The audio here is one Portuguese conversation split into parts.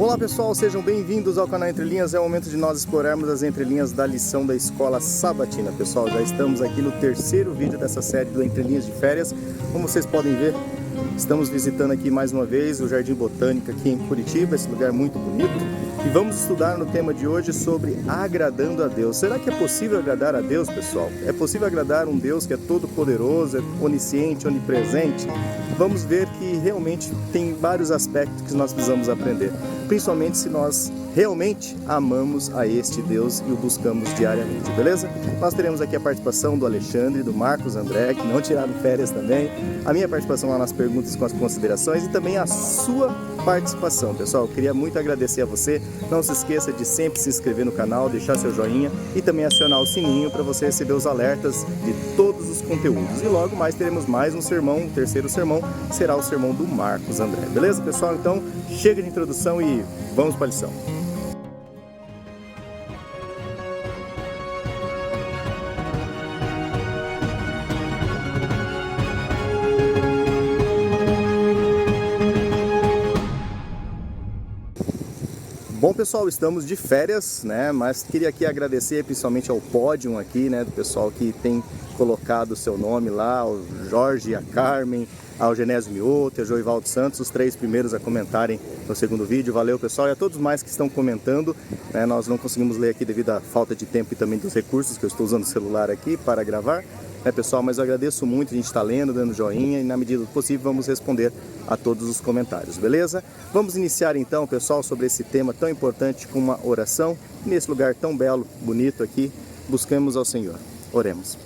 Olá pessoal, sejam bem-vindos ao canal Entre Linhas. É o momento de nós explorarmos as entrelinhas da lição da Escola Sabatina. Pessoal, já estamos aqui no terceiro vídeo dessa série do Entre Linhas de Férias. Como vocês podem ver, estamos visitando aqui mais uma vez o Jardim Botânico aqui em Curitiba, esse lugar muito bonito. E vamos estudar no tema de hoje sobre agradando a Deus. Será que é possível agradar a Deus, pessoal? É possível agradar um Deus que é todo poderoso, é onisciente, onipresente? Vamos ver que realmente tem vários aspectos que nós precisamos aprender, principalmente se nós realmente amamos a este Deus e o buscamos diariamente, beleza? Nós teremos aqui a participação do Alexandre, do Marcos André, que não tiraram férias também, a minha participação lá nas perguntas com as considerações e também a sua participação, pessoal. Eu queria muito agradecer a você. Não se esqueça de sempre se inscrever no canal, deixar seu joinha e também acionar o sininho para você receber os alertas de todos os conteúdos. E logo mais teremos mais um sermão, o terceiro sermão será o sermão do Marcos André. Beleza, pessoal? Então, chega de introdução e vamos para a lição. Bom pessoal, estamos de férias, né? Mas queria aqui agradecer principalmente ao pódio aqui, né? Do pessoal que tem colocado o seu nome lá, ao Jorge, a Carmen, ao Genésio Mioto, ao Joivaldo Santos, os três primeiros a comentarem no segundo vídeo. Valeu pessoal, e a todos mais que estão comentando, né? Nós não conseguimos ler aqui devido à falta de tempo e também dos recursos, que eu estou usando o celular aqui para gravar, né pessoal? Mas eu agradeço muito, a gente está lendo, dando joinha e na medida do possível vamos responder a todos os comentários, beleza? Vamos iniciar então, pessoal, sobre esse tema tão importante com uma oração. Nesse lugar tão belo, bonito aqui, buscamos ao Senhor. Oremos.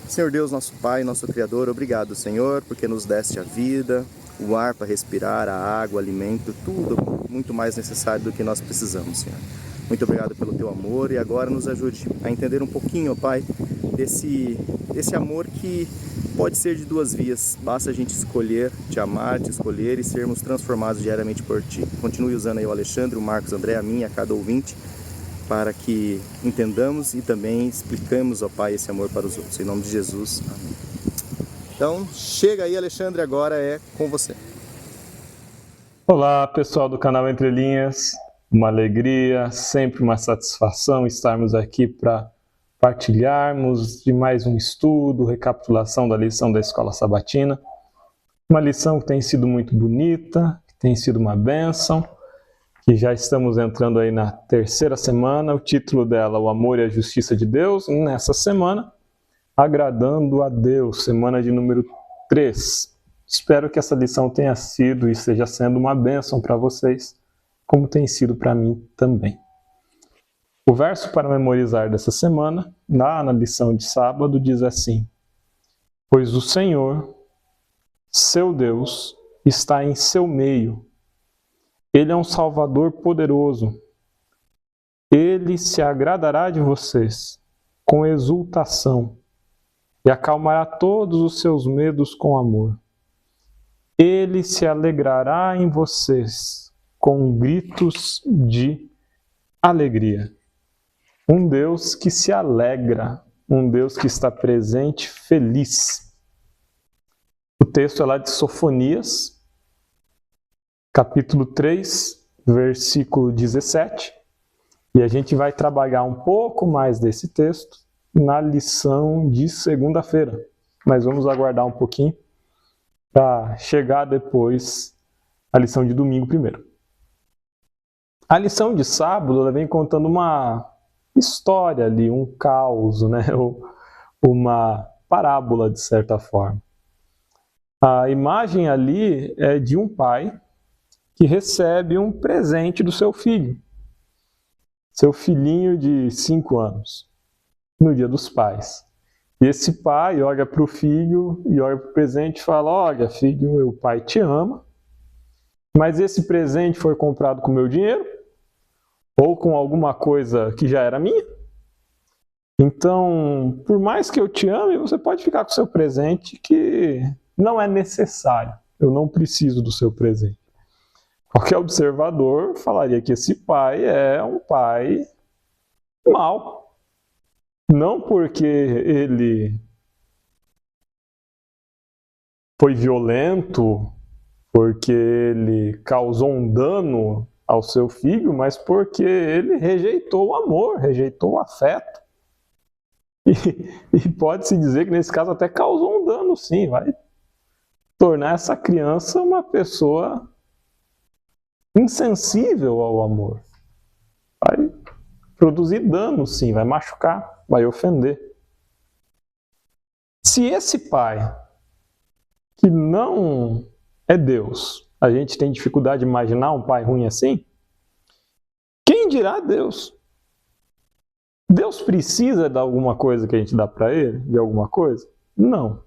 Senhor Deus, nosso Pai, nosso Criador, obrigado, Senhor, porque nos deste a vida, o ar para respirar, a água, o alimento, tudo muito mais necessário do que nós precisamos, Senhor. Muito obrigado pelo teu amor e agora nos ajude a entender um pouquinho, ó Pai, desse amor que pode ser de duas vias. Basta a gente escolher te amar, te escolher e sermos transformados diariamente por ti. Continue usando aí o Alexandre, o Marcos André, a mim, a cada ouvinte, para que entendamos e também explicamos, ó Pai, esse amor para os outros. Em nome de Jesus, amém. Então, chega aí, Alexandre, agora é com você. Olá, pessoal do canal Entre Linhas. Uma alegria, sempre uma satisfação estarmos aqui para partilharmos de mais um estudo, recapitulação da lição da Escola Sabatina. Uma lição que tem sido muito bonita, que tem sido uma bênção, que já estamos entrando aí na terceira semana. O título dela, O Amor e a Justiça de Deus. Nessa semana, Agradando a Deus, semana de número 3. Espero que essa lição tenha sido e esteja sendo uma bênção para vocês, como tem sido para mim também. O verso para memorizar dessa semana, lá na lição de sábado, diz assim: Pois o Senhor, seu Deus, está em seu meio. Ele é um Salvador poderoso. Ele se agradará de vocês com exultação e acalmará todos os seus medos com amor. Ele se alegrará em vocês com gritos de alegria. Um Deus que se alegra, um Deus que está presente, feliz. O texto é lá de Sofonias, capítulo 3, versículo 17. E a gente vai trabalhar um pouco mais desse texto na lição de segunda-feira. Mas vamos aguardar um pouquinho para chegar depois a lição de domingo primeiro. A lição de sábado ela vem contando uma história ali, um caos, né? Ou uma parábola de certa forma. A imagem ali é de um pai que recebe um presente do seu filho. Seu filhinho de 5 anos, no Dia dos Pais. E esse pai olha para o filho e olha para o presente e fala: olha, filho, meu pai te ama, mas esse presente foi comprado com meu dinheiro ou com alguma coisa que já era minha. Então, por mais que eu te ame, você pode ficar com o seu presente que não é necessário. Eu não preciso do seu presente. Qualquer observador falaria que esse pai é um pai mau. Não porque ele foi violento, porque ele causou um dano ao seu filho, mas porque ele rejeitou o amor, rejeitou o afeto. E pode-se dizer que nesse caso até causou um dano, sim, vai tornar essa criança uma pessoa insensível ao amor. Vai produzir dano, sim, vai machucar, vai ofender. Se esse pai, que não é Deus, a gente tem dificuldade de imaginar um pai ruim assim, quem dirá Deus? Deus precisa de alguma coisa que a gente dá para ele? De alguma coisa? Não.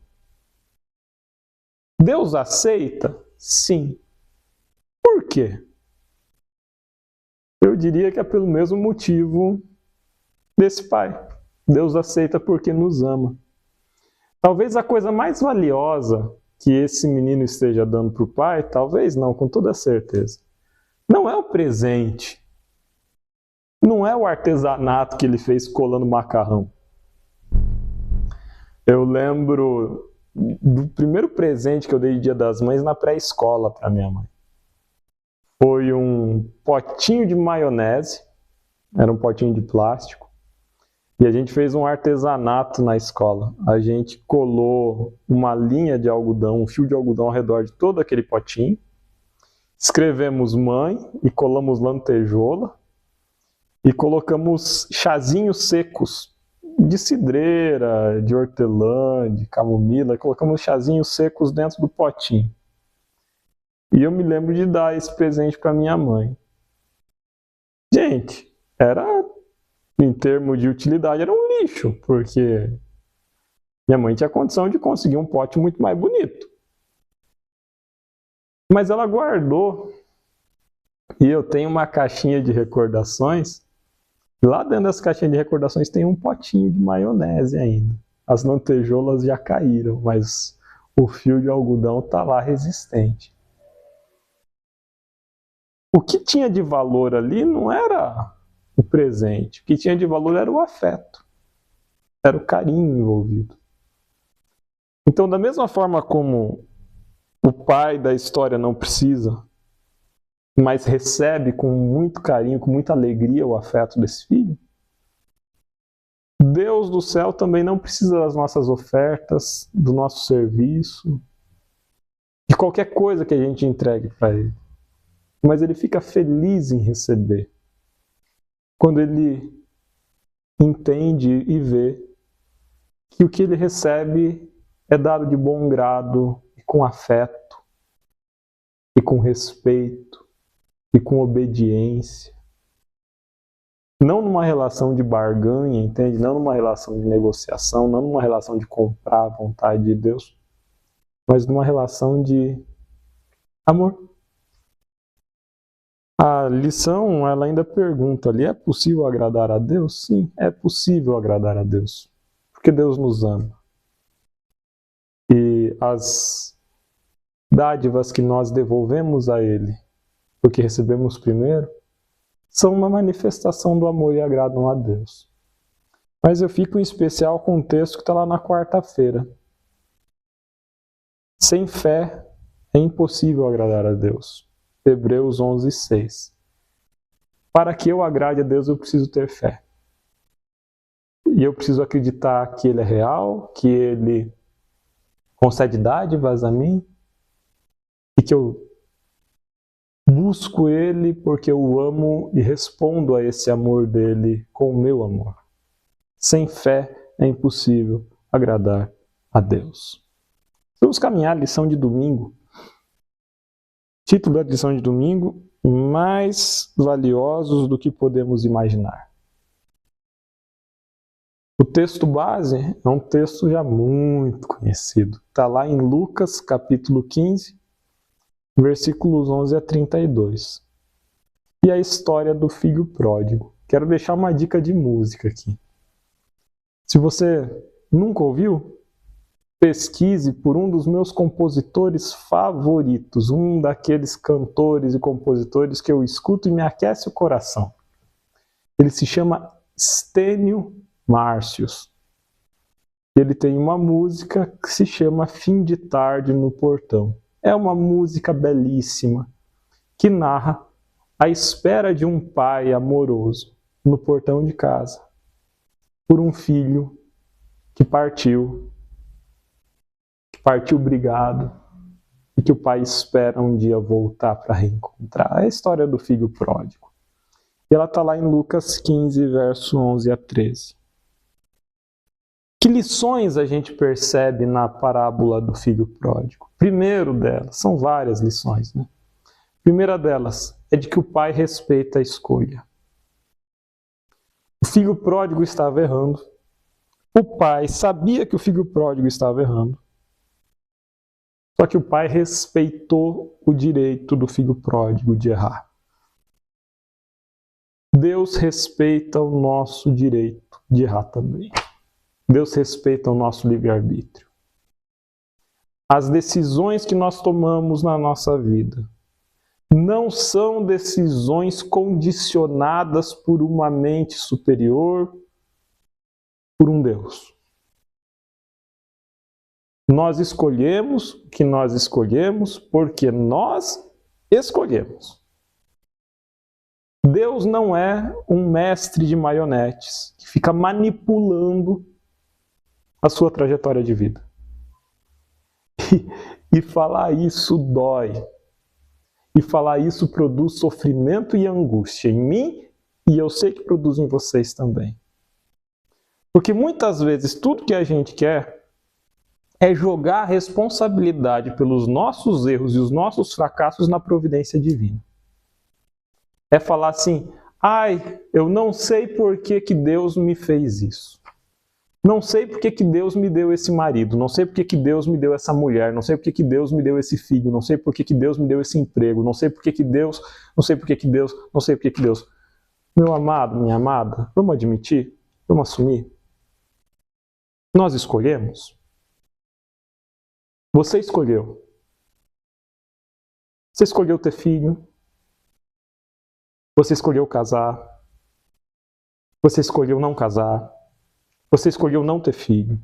Deus aceita? Sim. Por quê? Eu diria que é pelo mesmo motivo desse pai. Deus aceita porque nos ama. Talvez a coisa mais valiosa que esse menino esteja dando para o pai, talvez não, com toda certeza, não é o presente, não é o artesanato que ele fez colando macarrão. Eu lembro do primeiro presente que eu dei de Dia das Mães na pré-escola para minha mãe. Foi um potinho de maionese, era um potinho de plástico, e a gente fez um artesanato na escola. A gente colou uma linha de algodão, um fio de algodão ao redor de todo aquele potinho, escrevemos mãe e colamos lantejola e colocamos chazinhos secos de cidreira, de hortelã, de camomila, colocamos chazinhos secos dentro do potinho. E eu me lembro de dar esse presente para minha mãe. Gente, em termos de utilidade, era um lixo, porque minha mãe tinha condição de conseguir um pote muito mais bonito. Mas ela guardou. E eu tenho uma caixinha de recordações. Lá dentro dessa caixinha de recordações tem um potinho de maionese ainda. As lantejoulas já caíram, mas o fio de algodão está lá resistente. O que tinha de valor ali não era o presente. O que tinha de valor era o afeto. Era o carinho envolvido. Então, da mesma forma como o pai da história não precisa, mas recebe com muito carinho, com muita alegria o afeto desse filho, Deus do céu também não precisa das nossas ofertas, do nosso serviço, de qualquer coisa que a gente entregue para ele. Mas ele fica feliz em receber. Quando ele entende e vê que o que ele recebe é dado de bom grado, e com afeto, e com respeito, e com obediência. Não numa relação de barganha, entende? Não numa relação de negociação, não numa relação de comprar a vontade de Deus, mas numa relação de amor. A lição, ela ainda pergunta ali, é possível agradar a Deus? Sim, é possível agradar a Deus, porque Deus nos ama. E as dádivas que nós devolvemos a Ele, porque recebemos primeiro, são uma manifestação do amor e agradam a Deus. Mas eu fico em especial com o texto que está lá na quarta-feira. Sem fé é impossível agradar a Deus. Hebreus 11:6. Para que eu agrade a Deus, eu preciso ter fé. E eu preciso acreditar que Ele é real, que Ele concede dádivas a mim, e que eu busco Ele porque eu o amo e respondo a esse amor dEle com o meu amor. Sem fé é impossível agradar a Deus. Vamos caminhar a lição de domingo. Título da lição de domingo: mais valiosos do que podemos imaginar. O texto base é um texto já muito conhecido. Está lá em Lucas, capítulo 15, versículos 11 a 32. E a história do filho pródigo. Quero deixar uma dica de música aqui. Se você nunca ouviu, pesquise por um dos meus compositores favoritos, um daqueles cantores e compositores que eu escuto e me aquece o coração. Ele se chama Stênio Márcios. Ele tem uma música que se chama Fim de Tarde no Portão. É uma música belíssima que narra à espera de um pai amoroso no portão de casa, por um filho que partiu brigado, e que o pai espera um dia voltar para reencontrar. É a história do filho pródigo. E ela está lá em Lucas 15, verso 11 a 13. Que lições a gente percebe na parábola do filho pródigo? Primeiro delas, são várias lições, né? Primeira delas é de que o pai respeita a escolha. O filho pródigo estava errando. O pai sabia que o filho pródigo estava errando. Só que o pai respeitou o direito do filho pródigo de errar. Deus respeita o nosso direito de errar também. Deus respeita o nosso livre-arbítrio. As decisões que nós tomamos na nossa vida não são decisões condicionadas por uma mente superior, por um Deus. Nós escolhemos o que nós escolhemos porque nós escolhemos. Deus não é um mestre de marionetes que fica manipulando a sua trajetória de vida. E falar isso dói. E falar isso produz sofrimento e angústia em mim, e eu sei que produz em vocês também. Porque muitas vezes tudo que a gente quer é jogar a responsabilidade pelos nossos erros e os nossos fracassos na providência divina. É falar assim, eu não sei por que Deus me fez isso. Não sei por que Deus me deu esse marido, não sei por que Deus me deu essa mulher, não sei por que Deus me deu esse filho, não sei por que Deus me deu esse emprego, não sei por que Deus, não sei por que Deus, não sei por que Deus. Meu amado, minha amada, vamos admitir, vamos assumir. Nós escolhemos. Você escolheu. Você escolheu ter filho. Você escolheu casar. Você escolheu não casar. Você escolheu não ter filho.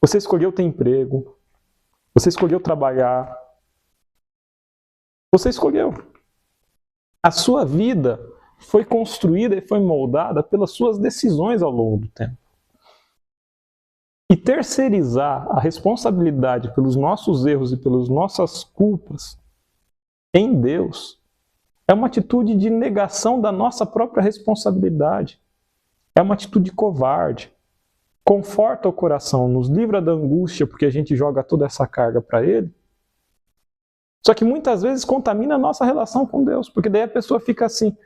Você escolheu ter emprego. Você escolheu trabalhar. Você escolheu. A sua vida foi construída e foi moldada pelas suas decisões ao longo do tempo. E terceirizar a responsabilidade pelos nossos erros e pelas nossas culpas em Deus é uma atitude de negação da nossa própria responsabilidade. É uma atitude covarde. Conforta o coração, nos livra da angústia porque a gente joga toda essa carga para Ele. Só que muitas vezes contamina a nossa relação com Deus, porque daí a pessoa fica assim,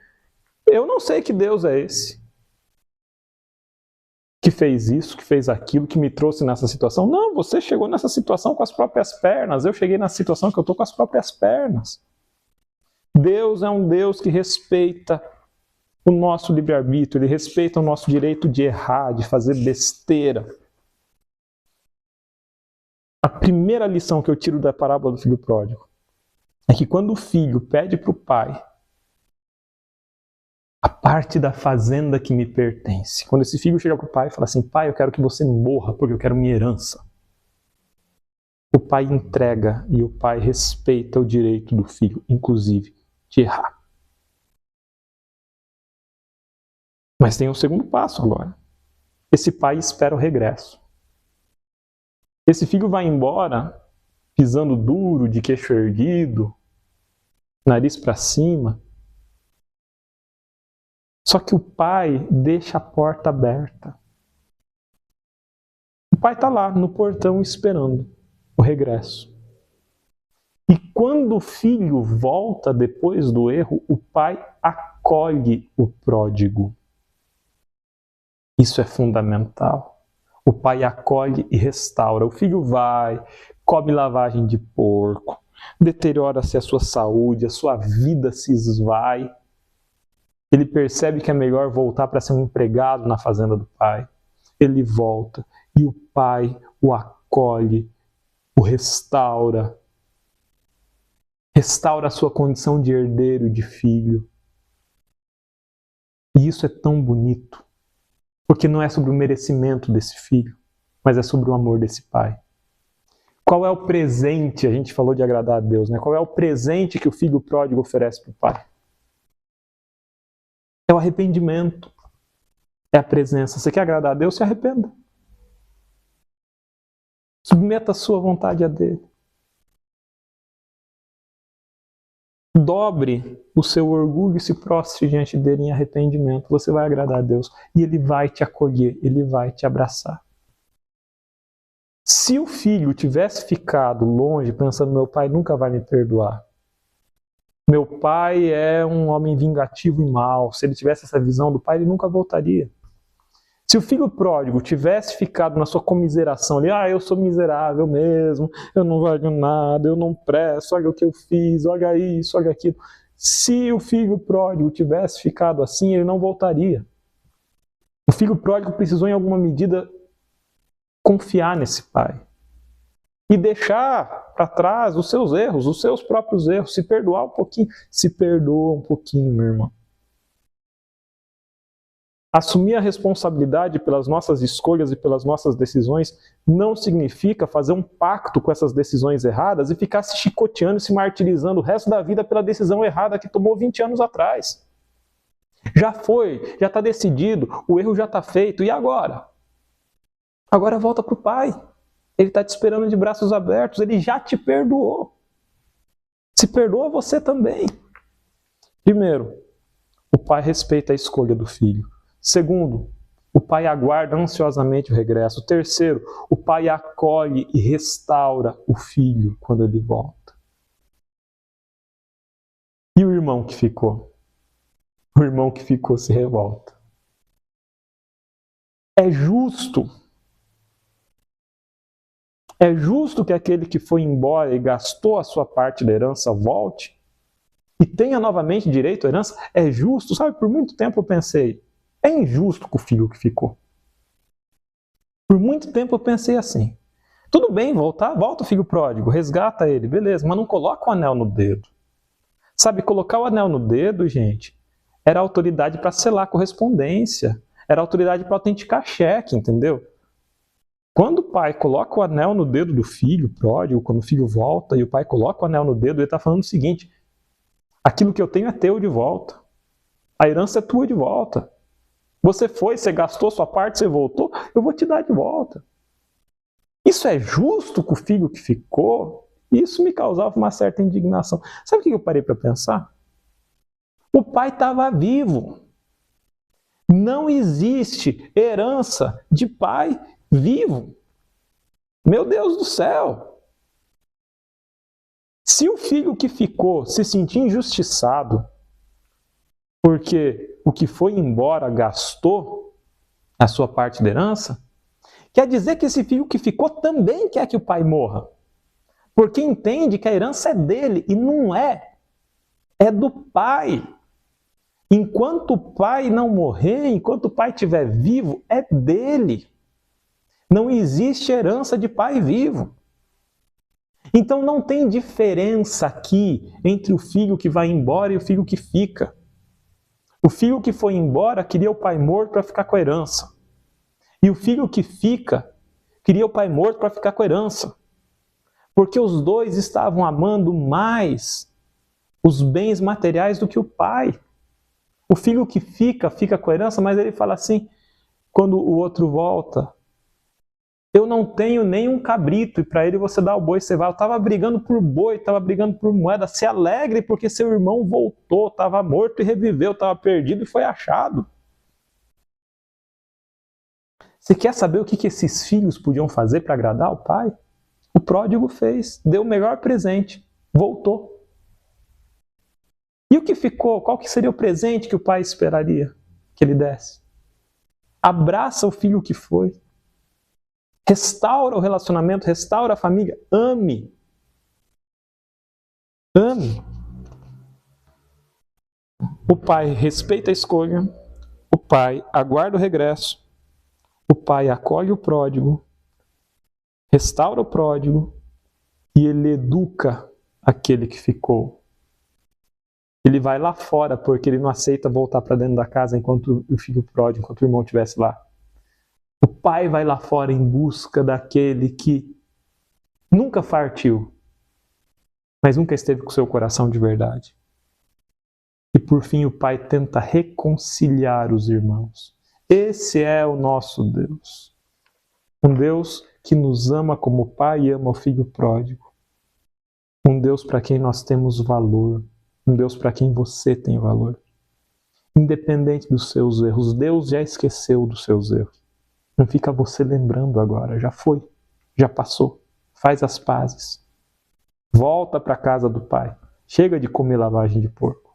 eu não sei que Deus é esse, que fez isso, que fez aquilo, que me trouxe nessa situação. Não, você chegou nessa situação com as próprias pernas, eu cheguei nessa situação que eu estou com as próprias pernas. Deus é um Deus que respeita o nosso livre-arbítrio, Ele respeita o nosso direito de errar, de fazer besteira. A primeira lição que eu tiro da parábola do filho pródigo é que quando o filho pede para o pai a parte da fazenda que me pertence, quando esse filho chega para o pai e fala assim, pai, eu quero que você morra porque eu quero minha herança, o pai entrega e o pai respeita o direito do filho, inclusive, de errar. Mas tem um segundo passo agora. Esse pai espera o regresso. Esse filho vai embora pisando duro, de queixo erguido, nariz para cima. Só que o pai deixa a porta aberta. O pai está lá no portão esperando o regresso. E quando o filho volta depois do erro, o pai acolhe o pródigo. Isso é fundamental. O pai acolhe e restaura. O filho vai, come lavagem de porco, deteriora-se a sua saúde, a sua vida se esvai. Ele percebe que é melhor voltar para ser um empregado na fazenda do pai. Ele volta e o pai o acolhe, o restaura. Restaura a sua condição de herdeiro, de filho. E isso é tão bonito. Porque não é sobre o merecimento desse filho, mas é sobre o amor desse pai. Qual é o presente? A gente falou de agradar a Deus, né? Qual é o presente que o filho pródigo oferece para o pai? É o arrependimento. É a presença. Você quer agradar a Deus? Se arrependa. Submeta a sua vontade a dele. Dobre o seu orgulho e se prostre diante dele em arrependimento. Você vai agradar a Deus. E ele vai te acolher. Ele vai te abraçar. Se o filho tivesse ficado longe, pensando, meu pai nunca vai me perdoar. Meu pai é um homem vingativo e mau. Se ele tivesse essa visão do pai, ele nunca voltaria. Se o filho pródigo tivesse ficado na sua comiseração ali, eu sou miserável mesmo, eu não valho nada, eu não presto, olha o que eu fiz, olha isso, olha aquilo. Se o filho pródigo tivesse ficado assim, ele não voltaria. O filho pródigo precisou, em alguma medida, confiar nesse pai. E deixar para trás os seus erros, os seus próprios erros, se perdoar um pouquinho. Se perdoa um pouquinho, meu irmão. Assumir a responsabilidade pelas nossas escolhas e pelas nossas decisões não significa fazer um pacto com essas decisões erradas e ficar se chicoteando e se martirizando o resto da vida pela decisão errada que tomou 20 anos atrás. Já foi, já está decidido, o erro já está feito, e agora? Agora volta para o Pai. Ele está te esperando de braços abertos, ele já te perdoou. Se perdoa você também. Primeiro, o pai respeita a escolha do filho. Segundo, o pai aguarda ansiosamente o regresso. Terceiro, o pai acolhe e restaura o filho quando ele volta. E o irmão que ficou? O irmão que ficou se revolta. É justo que aquele que foi embora e gastou a sua parte da herança volte e tenha novamente direito à herança? É justo? Sabe, por muito tempo eu pensei, é injusto com o filho que ficou. Por muito tempo eu pensei assim, tudo bem, volta o filho pródigo, resgata ele, beleza, mas não coloca o anel no dedo. Sabe, colocar o anel no dedo, gente, era autoridade para selar correspondência, era autoridade para autenticar cheque, entendeu? Quando o pai coloca o anel no dedo do filho pródigo, quando o filho volta e o pai coloca o anel no dedo, ele está falando o seguinte, aquilo que eu tenho é teu de volta, a herança é tua de volta. Você foi, você gastou sua parte, você voltou, eu vou te dar de volta. Isso é justo com o filho que ficou? Isso me causava uma certa indignação. Sabe o que eu parei para pensar? O pai estava vivo. Não existe herança de pai vivo. Meu Deus do céu! Se o filho que ficou se sentir injustiçado porque o que foi embora gastou a sua parte da herança, quer dizer que esse filho que ficou também quer que o pai morra. Porque entende que a herança é dele e não é. É do pai. Enquanto o pai não morrer, enquanto o pai estiver vivo, é dele. Não existe herança de pai vivo. Então não tem diferença aqui entre o filho que vai embora e o filho que fica. O filho que foi embora queria o pai morto para ficar com a herança. E o filho que fica queria o pai morto para ficar com a herança. Porque os dois estavam amando mais os bens materiais do que o pai. O filho que fica com a herança, mas ele fala assim, quando o outro volta, eu não tenho nem um cabrito, e para ele você dá o boi cevado. Estava brigando por boi, estava brigando por moeda. Se alegre porque seu irmão voltou, estava morto e reviveu, estava perdido e foi achado. Você quer saber o que esses filhos podiam fazer para agradar o pai? O pródigo fez, deu o melhor presente, voltou. E o que ficou? Qual que seria o presente que o pai esperaria que ele desse? Abraça o filho que foi. Restaura o relacionamento, restaura a família. Ame. Ame. O pai respeita a escolha. O pai aguarda o regresso. O pai acolhe o pródigo. Restaura o pródigo. E ele educa aquele que ficou. Ele vai lá fora porque ele não aceita voltar para dentro da casa enquanto o filho pródigo, enquanto o irmão estivesse lá. O pai vai lá fora em busca daquele que nunca partiu, mas nunca esteve com o seu coração de verdade. E por fim o Pai tenta reconciliar os irmãos. Esse é o nosso Deus. Um Deus que nos ama como o Pai ama o Filho pródigo. Um Deus para quem nós temos valor. Um Deus para quem você tem valor. Independente dos seus erros, Deus já esqueceu dos seus erros. Não fica você lembrando agora, já foi, já passou. Faz as pazes. Volta para a casa do Pai. Chega de comer lavagem de porco.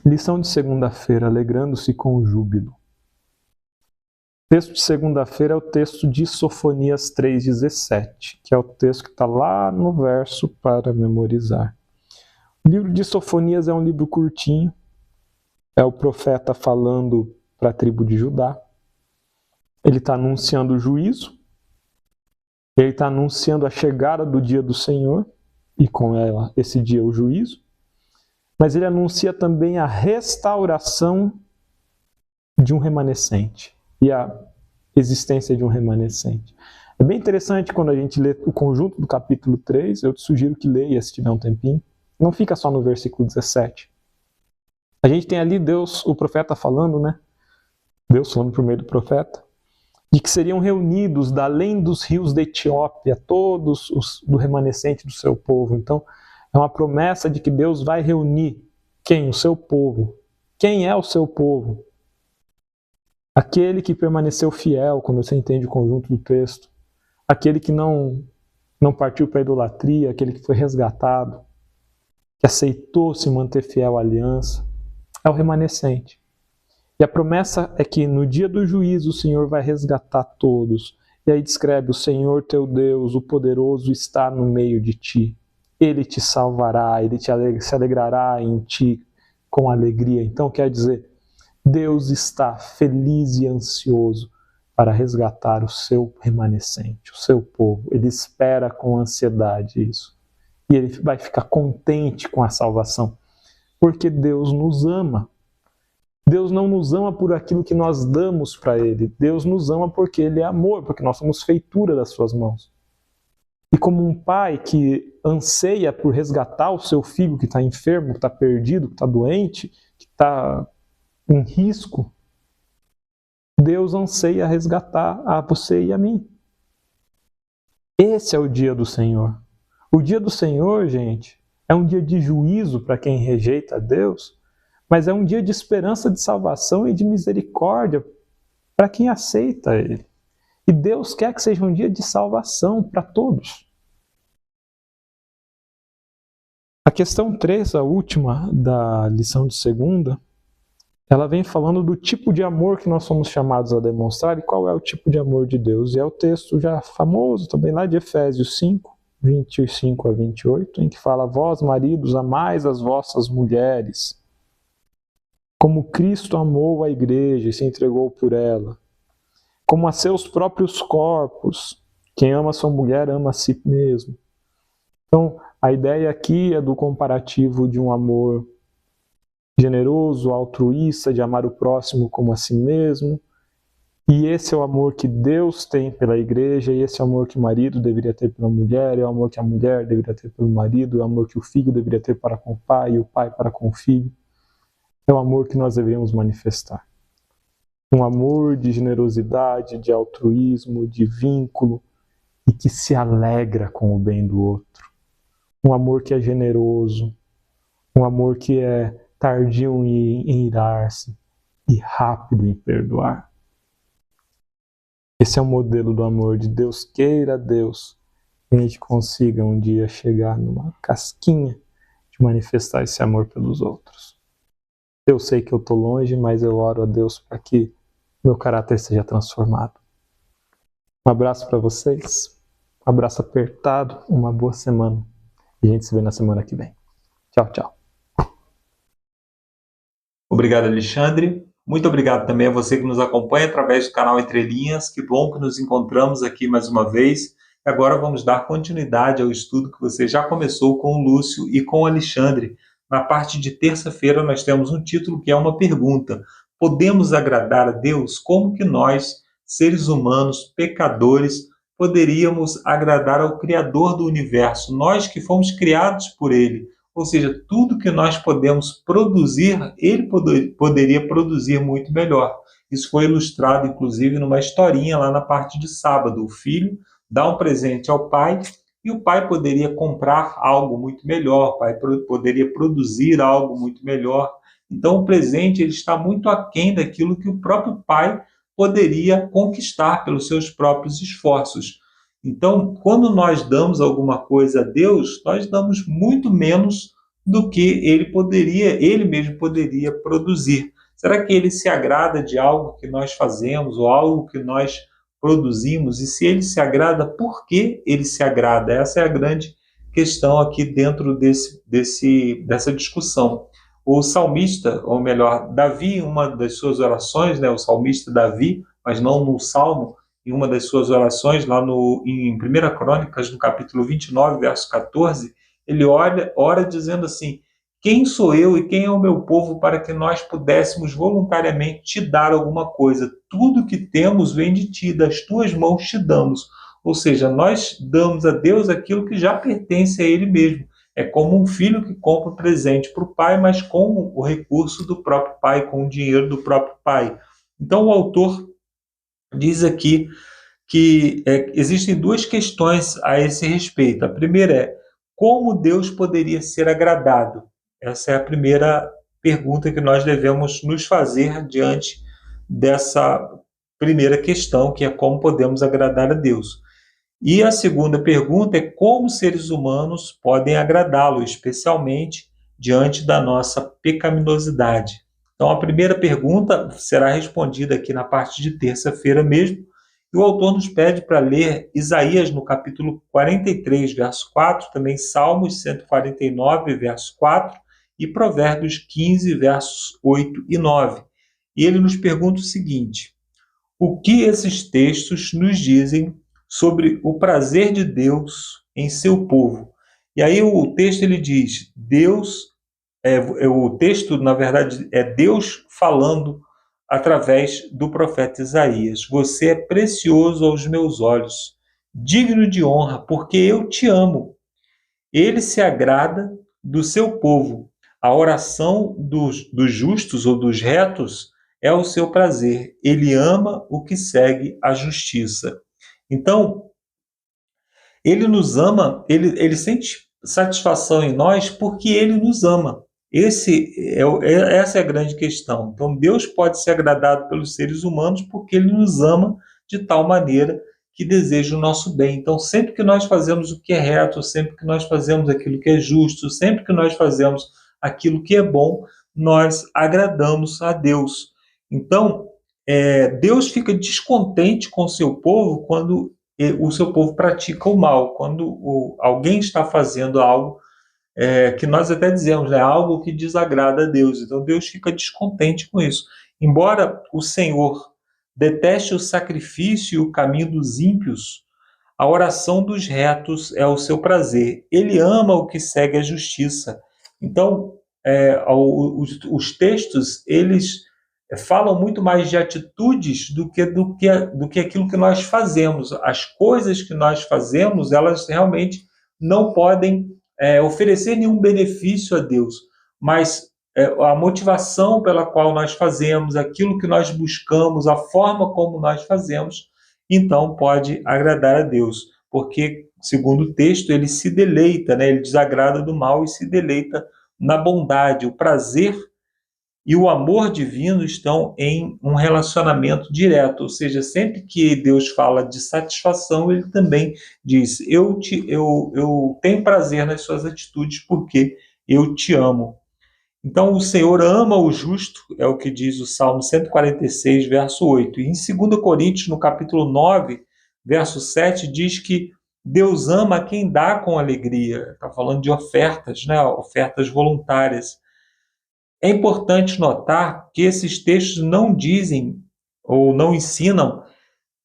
Lição de segunda-feira, alegrando-se com júbilo. O texto de segunda-feira é o texto de Sofonias 3,17, que é o texto que está lá no verso para memorizar. O livro de Sofonias é um livro curtinho, é o profeta falando para a tribo de Judá. Ele está anunciando o juízo, ele está anunciando a chegada do dia do Senhor, e com ela, esse dia, o juízo. Mas ele anuncia também a restauração de um remanescente e a existência de um remanescente. É bem interessante quando a gente lê o conjunto do capítulo 3, eu te sugiro que leia se tiver um tempinho. Não fica só no versículo 17. A gente tem ali Deus, o profeta falando, né? Deus falando por meio do profeta, de que seriam reunidos da além dos rios da Etiópia, todos os do remanescente do seu povo. Então, é uma promessa de que Deus vai reunir quem? O seu povo. Quem é o seu povo? Aquele que permaneceu fiel, quando você entende o conjunto do texto. Aquele que não partiu para a idolatria, aquele que foi resgatado, que aceitou se manter fiel à aliança. É o remanescente. E a promessa é que no dia do juízo o Senhor vai resgatar todos. E aí descreve: o Senhor teu Deus, o poderoso, está no meio de ti. Ele te salvará, ele se alegrará em ti com alegria. Então quer dizer, Deus está feliz e ansioso para resgatar o seu remanescente, o seu povo. Ele espera com ansiedade isso. E ele vai ficar contente com a salvação. Porque Deus nos ama. Deus não nos ama por aquilo que nós damos para Ele. Deus nos ama porque Ele é amor, porque nós somos feitura das suas mãos. E como um pai que anseia por resgatar o seu filho que está enfermo, que está perdido, que está doente, que está em risco, Deus anseia resgatar a você e a mim. Esse é o dia do Senhor. O dia do Senhor, gente, é um dia de juízo para quem rejeita a Deus, mas é um dia de esperança de salvação e de misericórdia para quem aceita Ele. E Deus quer que seja um dia de salvação para todos. A questão 3, a última da lição de segunda, ela vem falando do tipo de amor que nós somos chamados a demonstrar e qual é o tipo de amor de Deus. E é o texto já famoso também lá de Efésios 5, 25 a 28, em que fala: vós, maridos, amais as vossas mulheres, como Cristo amou a igreja e se entregou por ela, como a seus próprios corpos. Quem ama sua mulher ama a si mesmo. Então, a ideia aqui é do comparativo de um amor generoso, altruísta, de amar o próximo como a si mesmo. E esse é o amor que Deus tem pela igreja, e esse é o amor que o marido deveria ter pela mulher, é o amor que a mulher deveria ter pelo marido, é o amor que o filho deveria ter para com o pai, e o pai para com o filho. É o amor que nós devemos manifestar. Um amor de generosidade, de altruísmo, de vínculo, e que se alegra com o bem do outro. Um amor que é generoso, um amor que é tardio em irar-se e rápido em perdoar. Esse é o modelo do amor de Deus. Queira Deus que a gente consiga um dia chegar numa casquinha de manifestar esse amor pelos outros. Eu sei que eu estou longe, mas eu oro a Deus para que meu caráter seja transformado. Um abraço para vocês, um abraço apertado, uma boa semana. E a gente se vê na semana que vem. Tchau, tchau. Obrigado, Alexandre. Muito obrigado também a você que nos acompanha através do canal Entre Linhas. Que bom que nos encontramos aqui mais uma vez. Agora vamos dar continuidade ao estudo que você já começou com o Lúcio e com o Alexandre. Na parte de terça-feira nós temos um título que é uma pergunta. Podemos agradar a Deus? Como que nós, seres humanos, pecadores, poderíamos agradar ao Criador do universo? Nós que fomos criados por Ele. ou seja, tudo que nós podemos produzir, ele poderia produzir muito melhor. Isso foi ilustrado, inclusive, numa historinha lá na parte de sábado. O filho dá um presente ao pai e o pai poderia comprar algo muito melhor, o pai poderia produzir algo muito melhor. Então, o presente ele está muito aquém daquilo que o próprio pai poderia conquistar pelos seus próprios esforços. Então, quando nós damos alguma coisa a Deus, nós damos muito menos do que ele mesmo poderia produzir. Será que ele se agrada de algo que nós fazemos ou algo que nós produzimos? E se ele se agrada, por que ele se agrada? Essa é a grande questão aqui dentro dessa discussão. O salmista, ou melhor, Davi, em uma das suas orações, né, o salmista Davi, mas não no Salmo, em uma das suas orações, lá em 1 Crônicas, no capítulo 29, verso 14, ele ora dizendo assim: quem sou eu e quem é o meu povo para que nós pudéssemos voluntariamente te dar alguma coisa? Tudo que temos vem de ti, das tuas mãos te damos. Ou seja, nós damos a Deus aquilo que já pertence a ele mesmo. É como um filho que compra um presente para o pai, mas com o recurso do próprio pai, com o dinheiro do próprio pai. Então o autor diz aqui que existem duas questões a esse respeito. A primeira é: como Deus poderia ser agradado? Essa é a primeira pergunta que nós devemos nos fazer diante dessa primeira questão, que é como podemos agradar a Deus. E a segunda pergunta é como seres humanos podem agradá-lo, especialmente diante da nossa pecaminosidade. Então, a primeira pergunta será respondida aqui na parte de terça-feira mesmo, e o autor nos pede para ler Isaías no capítulo 43, verso 4, também Salmos 149, verso 4, e Provérbios 15, versos 8 e 9. E ele nos pergunta o seguinte: o que esses textos nos dizem sobre o prazer de Deus em seu povo? E aí o texto ele diz, o texto na verdade é Deus falando através do profeta Isaías: você é precioso aos meus olhos, digno de honra, porque eu te amo. Ele se agrada do seu povo. A oração dos justos ou dos retos é o seu prazer. Ele ama o que segue a justiça. Então, ele nos ama, ele sente satisfação em nós porque ele nos ama. Essa é a grande questão. Então, Deus pode ser agradado pelos seres humanos porque ele nos ama de tal maneira que deseja o nosso bem. Então, sempre que nós fazemos o que é reto, sempre que nós fazemos aquilo que é justo, sempre que nós fazemos aquilo que é bom, nós agradamos a Deus. Então, Deus fica descontente com o seu povo quando o seu povo pratica o mal, quando alguém está fazendo algo que nós até dizemos, algo que desagrada a Deus. Então Deus fica descontente com isso. Embora o Senhor deteste o sacrifício e o caminho dos ímpios, a oração dos retos é o seu prazer. Ele ama o que segue a justiça. Então, os textos, eles falam muito mais de atitudes do que aquilo que nós fazemos. As coisas que nós fazemos, elas realmente não podem oferecer nenhum benefício a Deus, mas a motivação pela qual nós fazemos, aquilo que nós buscamos, a forma como nós fazemos, então pode agradar a Deus, porque, segundo o texto, ele se deleita, ele desagrada do mal e se deleita na bondade. O prazer e o amor divino estão em um relacionamento direto, ou seja, sempre que Deus fala de satisfação, ele também diz: eu tenho prazer nas suas atitudes porque eu te amo. Então, o Senhor ama o justo, é o que diz o Salmo 146, verso 8. E em 2 Coríntios, no capítulo 9, verso 7, diz que Deus ama quem dá com alegria. Está falando de ofertas, ofertas voluntárias. É importante notar que esses textos não dizem ou não ensinam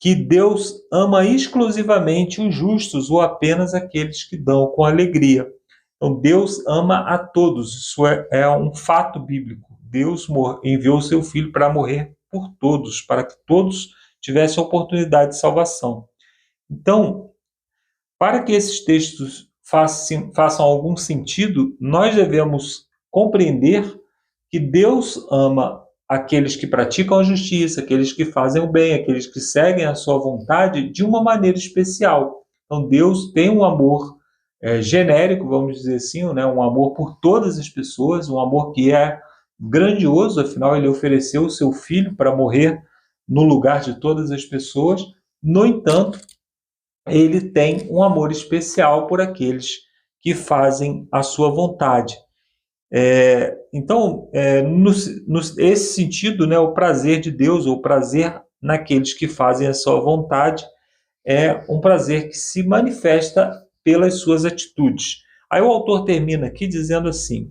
que Deus ama exclusivamente os justos ou apenas aqueles que dão com alegria. Então, Deus ama a todos. Isso é um fato bíblico. Deus enviou o seu Filho para morrer por todos, para que todos tivessem a oportunidade de salvação. Então, para que esses textos façam algum sentido, nós devemos compreender que Deus ama aqueles que praticam a justiça, aqueles que fazem o bem, aqueles que seguem a sua vontade de uma maneira especial. Então Deus tem um amor genérico, vamos dizer assim, né? Um amor por todas as pessoas, um amor que é grandioso, afinal ele ofereceu o seu filho para morrer no lugar de todas as pessoas. No entanto, ele tem um amor especial por aqueles que fazem a sua vontade. Então, esse sentido, né, o prazer de Deus, ou o prazer naqueles que fazem a sua vontade, é um prazer que se manifesta pelas suas atitudes. Aí o autor termina aqui dizendo assim: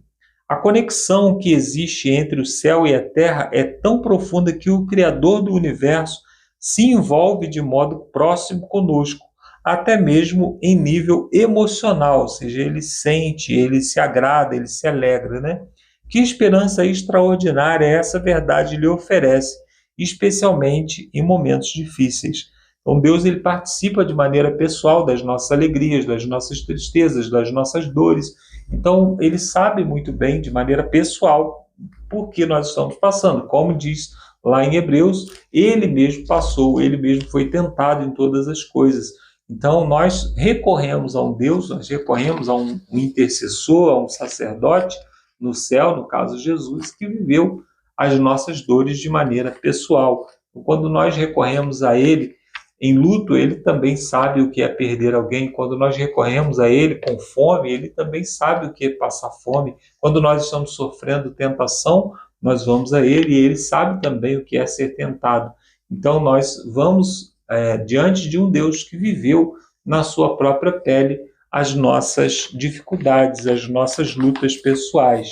a conexão que existe entre o céu e a terra é tão profunda que o Criador do universo se envolve de modo próximo conosco, até mesmo em nível emocional, ou seja, ele sente, ele se agrada, ele se alegra, né? Que esperança extraordinária essa verdade lhe oferece, especialmente em momentos difíceis. Então Deus ele participa de maneira pessoal das nossas alegrias, das nossas tristezas, das nossas dores. Então ele sabe muito bem, de maneira pessoal, por que nós estamos passando. Como diz lá em Hebreus, ele mesmo passou, ele mesmo foi tentado em todas as coisas. Então nós recorremos a um Deus, nós recorremos a um intercessor, a um sacerdote no céu, no caso Jesus, que viveu as nossas dores de maneira pessoal. Quando nós recorremos a ele em luto, ele também sabe o que é perder alguém. Quando nós recorremos a ele com fome, ele também sabe o que é passar fome. Quando nós estamos sofrendo tentação, nós vamos a ele e ele sabe também o que é ser tentado. Então nós vamos diante de um Deus que viveu na sua própria pele as nossas dificuldades, as nossas lutas pessoais.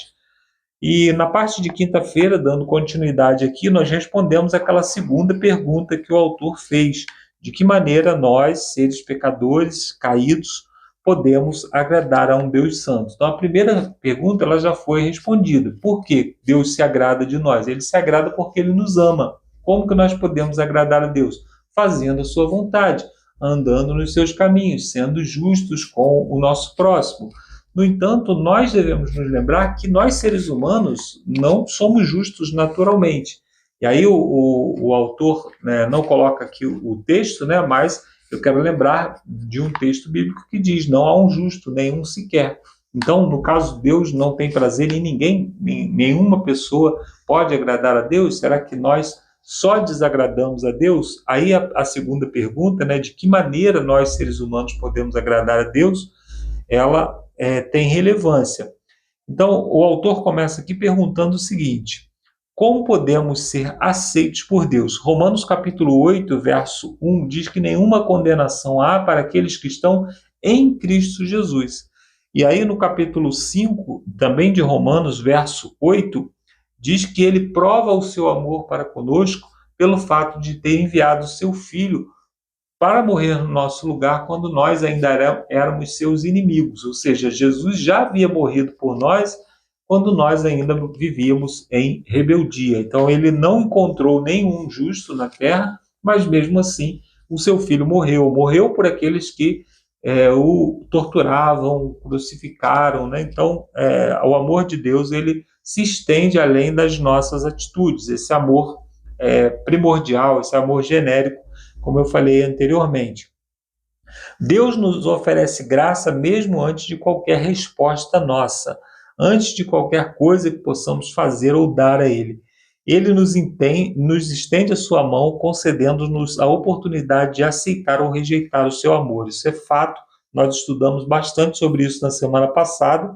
E na parte de quinta-feira, dando continuidade aqui, nós respondemos aquela segunda pergunta que o autor fez: de que maneira nós, seres pecadores, caídos, podemos agradar a um Deus santo? Então a primeira pergunta ela já foi respondida. Por que Deus se agrada de nós? Ele se agrada porque ele nos ama. Como que nós podemos agradar a Deus? Fazendo a sua vontade, andando nos seus caminhos, sendo justos com o nosso próximo. No entanto, nós devemos nos lembrar que nós, seres humanos, não somos justos naturalmente. E aí o autor, né, não coloca aqui o texto, né, mas eu quero lembrar de um texto bíblico que diz: não há um justo, nenhum sequer. Então, no caso, Deus não tem prazer em ninguém, nenhuma pessoa pode agradar a Deus. Será que nós só desagradamos a Deus? Aí a segunda pergunta, né, de que maneira nós, seres humanos, podemos agradar a Deus, ela tem relevância. Então, o autor começa aqui perguntando o seguinte: como podemos ser aceitos por Deus? Romanos capítulo 8, verso 1, diz que nenhuma condenação há para aqueles que estão em Cristo Jesus. E aí no capítulo 5, também de Romanos, verso 8, diz que ele prova o seu amor para conosco pelo fato de ter enviado o seu Filho para morrer no nosso lugar quando nós ainda éramos seus inimigos. Ou seja, Jesus já havia morrido por nós quando nós ainda vivíamos em rebeldia. Então ele não encontrou nenhum justo na terra, mas mesmo assim o seu filho morreu por aqueles que o torturavam, o crucificaram, né? Então o amor de Deus ele se estende além das nossas atitudes, esse amor primordial, esse amor genérico, como eu falei anteriormente. Deus nos oferece graça mesmo antes de qualquer resposta nossa, antes de qualquer coisa que possamos fazer ou dar a Ele. Ele nos estende a sua mão, concedendo-nos a oportunidade de aceitar ou rejeitar o seu amor. Isso é fato, nós estudamos bastante sobre isso na semana passada,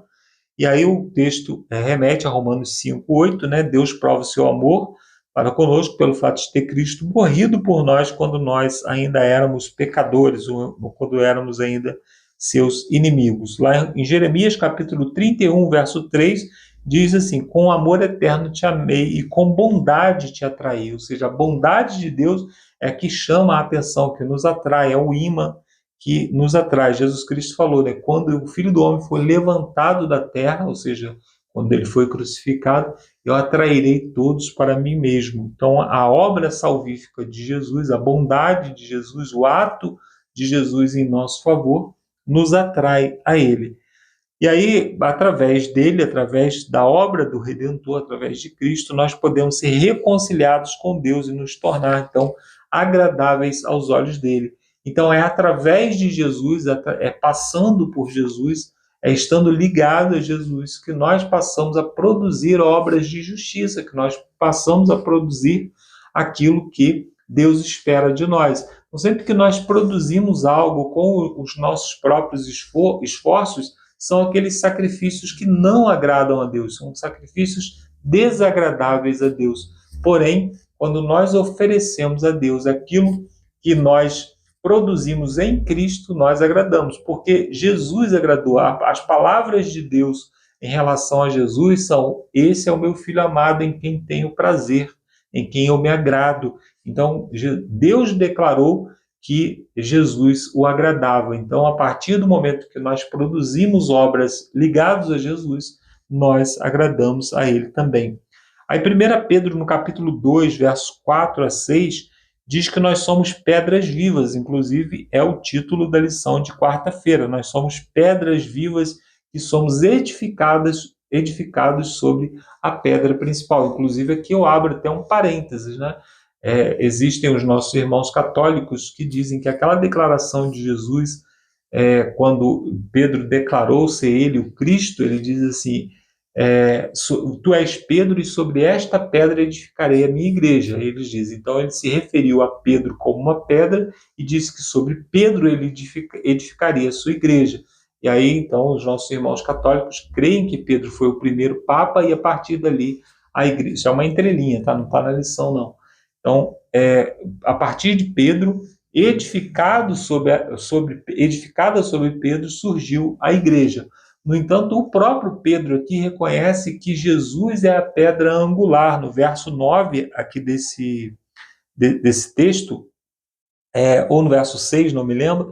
e aí o texto remete a Romanos 5:8, né? Deus prova o seu amor para conosco pelo fato de ter Cristo morrido por nós quando nós ainda éramos pecadores, ou quando éramos ainda seus inimigos. Lá em Jeremias capítulo 31, verso 3, diz assim: com amor eterno te amei e com bondade te atraí. Ou seja, a bondade de Deus é que chama a atenção, que nos atrai, é o imã que nos atrai. Jesus Cristo falou, né? Quando o Filho do Homem foi levantado da terra, ou seja, quando ele foi crucificado, eu atrairei todos para mim mesmo. Então, a obra salvífica de Jesus, a bondade de Jesus, o ato de Jesus em nosso favor, nos atrai a Ele. E aí, através dele, através da obra do Redentor, através de Cristo, nós podemos ser reconciliados com Deus e nos tornar, então, agradáveis aos olhos dele. Então, é através de Jesus, é passando por Jesus, é estando ligado a Jesus, que nós passamos a produzir obras de justiça, que nós passamos a produzir aquilo que Deus espera de nós. Então, sempre que nós produzimos algo com os nossos próprios esforços, são aqueles sacrifícios que não agradam a Deus, são sacrifícios desagradáveis a Deus. Porém, quando nós oferecemos a Deus aquilo que nós produzimos em Cristo, nós agradamos, porque Jesus agradou. As palavras de Deus em relação a Jesus são: esse é o meu filho amado em quem tenho prazer, em quem eu me agrado. Então, Deus declarou que Jesus o agradava. Então, a partir do momento que nós produzimos obras ligadas a Jesus, nós agradamos a Ele também. Aí 1 Pedro, no capítulo 2, versos 4 a 6, diz que nós somos pedras vivas, inclusive é o título da lição de quarta-feira. Nós somos pedras vivas que somos edificados sobre a pedra principal. Inclusive aqui eu abro até um parênteses, né? Existem os nossos irmãos católicos que dizem que aquela declaração de Jesus, quando Pedro declarou ser ele o Cristo, ele diz assim: tu és Pedro e sobre esta pedra edificarei a minha igreja. Eles dizem. Então ele se referiu a Pedro como uma pedra e disse que sobre Pedro ele edificaria a sua igreja. E aí então os nossos irmãos católicos creem que Pedro foi o primeiro papa e a partir dali a igreja. Isso é uma entrelinha, tá? Não está na lição não. Então, a partir de Pedro, edificada sobre Pedro, surgiu a igreja. No entanto, o próprio Pedro aqui reconhece que Jesus é a pedra angular. No verso 9 aqui desse texto, ou no verso 6, não me lembro,